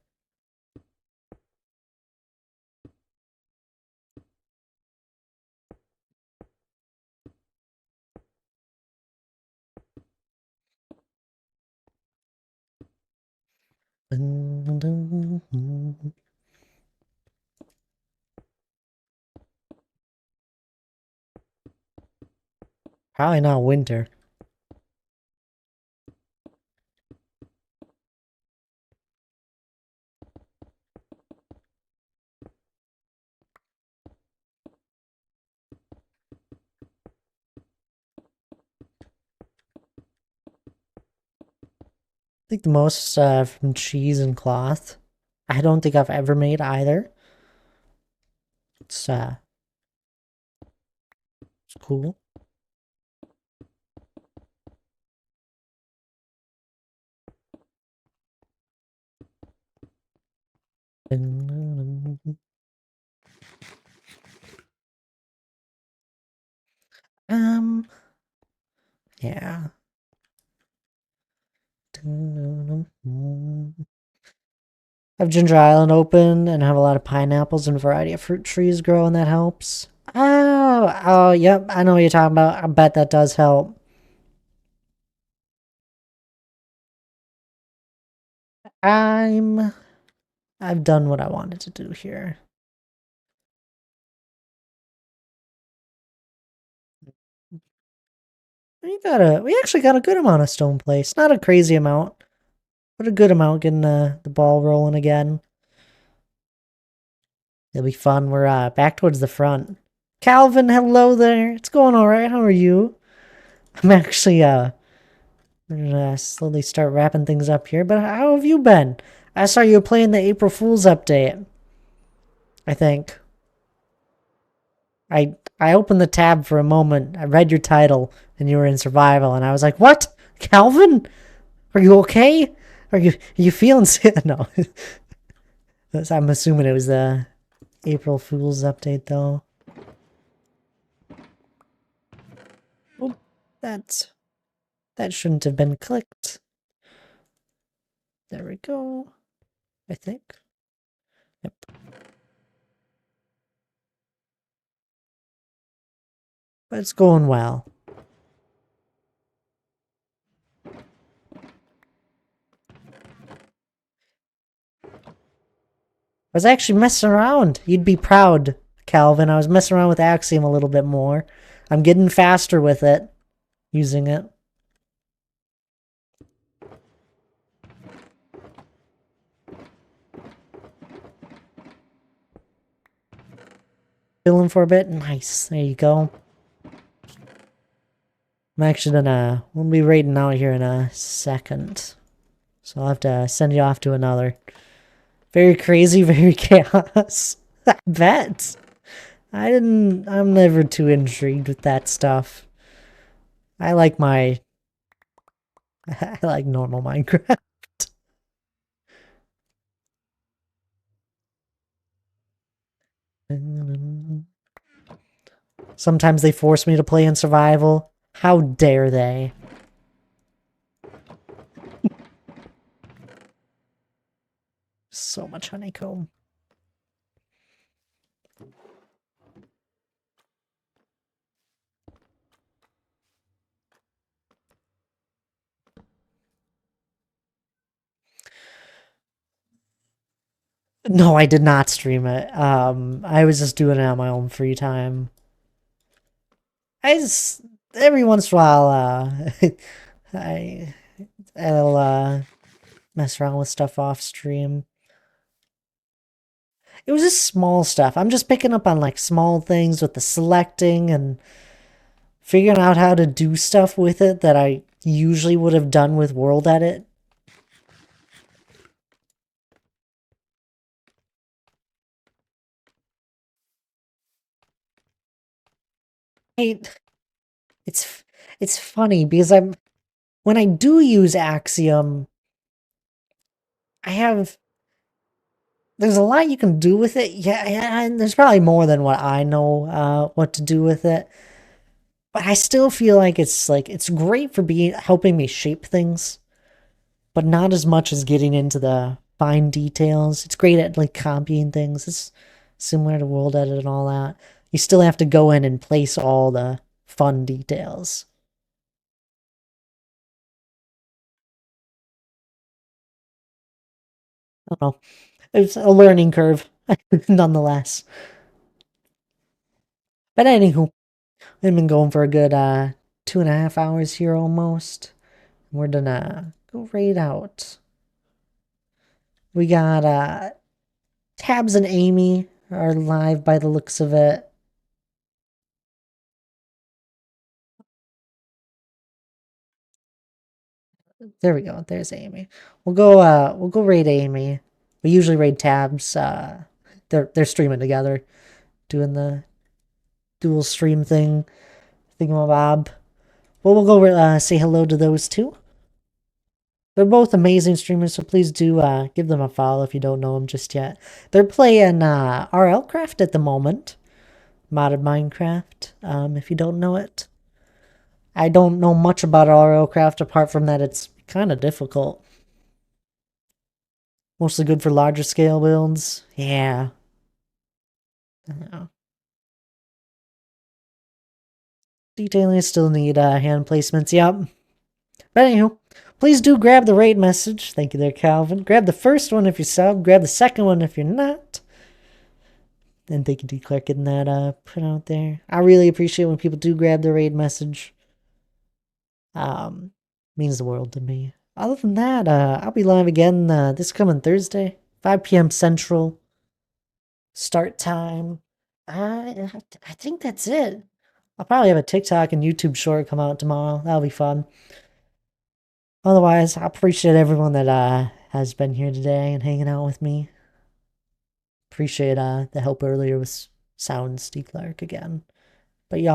Probably not winter. I think the most from cheese and cloth. I don't think I've ever made either. It's cool. Yeah. Have Ginger Island open and have a lot of pineapples and a variety of fruit trees grow, and that helps. Oh, yep, I know what you're talking about. I bet that does help. I've done what I wanted to do here. We actually got a good amount of stone place. Not a crazy amount, but a good amount getting the ball rolling again. It'll be fun. We're back towards the front. Calvin, hello there. It's going all right. How are you? I'm actually we're gonna slowly start wrapping things up here. But how have you been? I saw you playing the April Fool's update. I think I opened the tab for a moment. I read your title and you were in survival, and I was like, "What, Calvin? Are you okay? Are you feeling sick?" No, I'm assuming it was the April Fool's update though. Oh, that shouldn't have been clicked. There we go. I think. Yep. but it's going well. I was actually messing around. You'd be proud, Calvin. I was messing around with Axiom a little bit more. I'm getting faster with it, using it. Chilling for a bit. Nice. There you go. I'm actually gonna... We'll be raiding out here in a second. So I'll have to send you off to another. Very crazy, very chaos. I bet. I'm never too intrigued with that stuff. I like my... I like normal Minecraft. Sometimes they force me to play in survival. How dare they? So much honeycomb. No, I did not stream it. I was just doing it on my own free time. Every once in a while, I'll mess around with stuff off stream. It was just small stuff. I'm just picking up on like small things with the selecting and figuring out how to do stuff with it that I usually would have done with World Edit. Hey, it's funny because when I do use Axiom, there's a lot you can do with it. Yeah, and there's probably more than what I know what to do with it. But I still feel like it's great for helping me shape things, but not as much as getting into the fine details. It's great at like copying things. It's similar to World Edit and all that. You still have to go in and place all the fun details. I don't know. It's a learning curve, nonetheless. But anywho, we've been going for a good 2.5 hours here almost. We're gonna go raid out. We got Tabs and Amy are live by the looks of it. There we go. There's Amy. We'll go raid Amy. We usually raid Tabs. They're streaming together, doing the dual stream thingamabob. Well, we'll go say hello to those two. They're both amazing streamers, so please do give them a follow if you don't know them just yet. They're playing RLCraft at the moment. Modded Minecraft, if you don't know it. I don't know much about RLCraft apart from that it's kind of difficult. Mostly good for larger scale builds. Yeah. Detailing still need hand placements, yep. But anywho, please do grab the raid message. Thank you there, Calvin. Grab the first one if you're sub. Grab the second one if you're not. And thank you, D. Clark, getting that put out there. I really appreciate when people do grab the raid message. Means the world to me. Other than that, I'll be live again this coming Thursday, 5 p.m. Central. Start time. I think that's it. I'll probably have a TikTok and YouTube short come out tomorrow. That'll be fun. Otherwise, I appreciate everyone that has been here today and hanging out with me. Appreciate the help earlier with sounds, D. Clark again. But y'all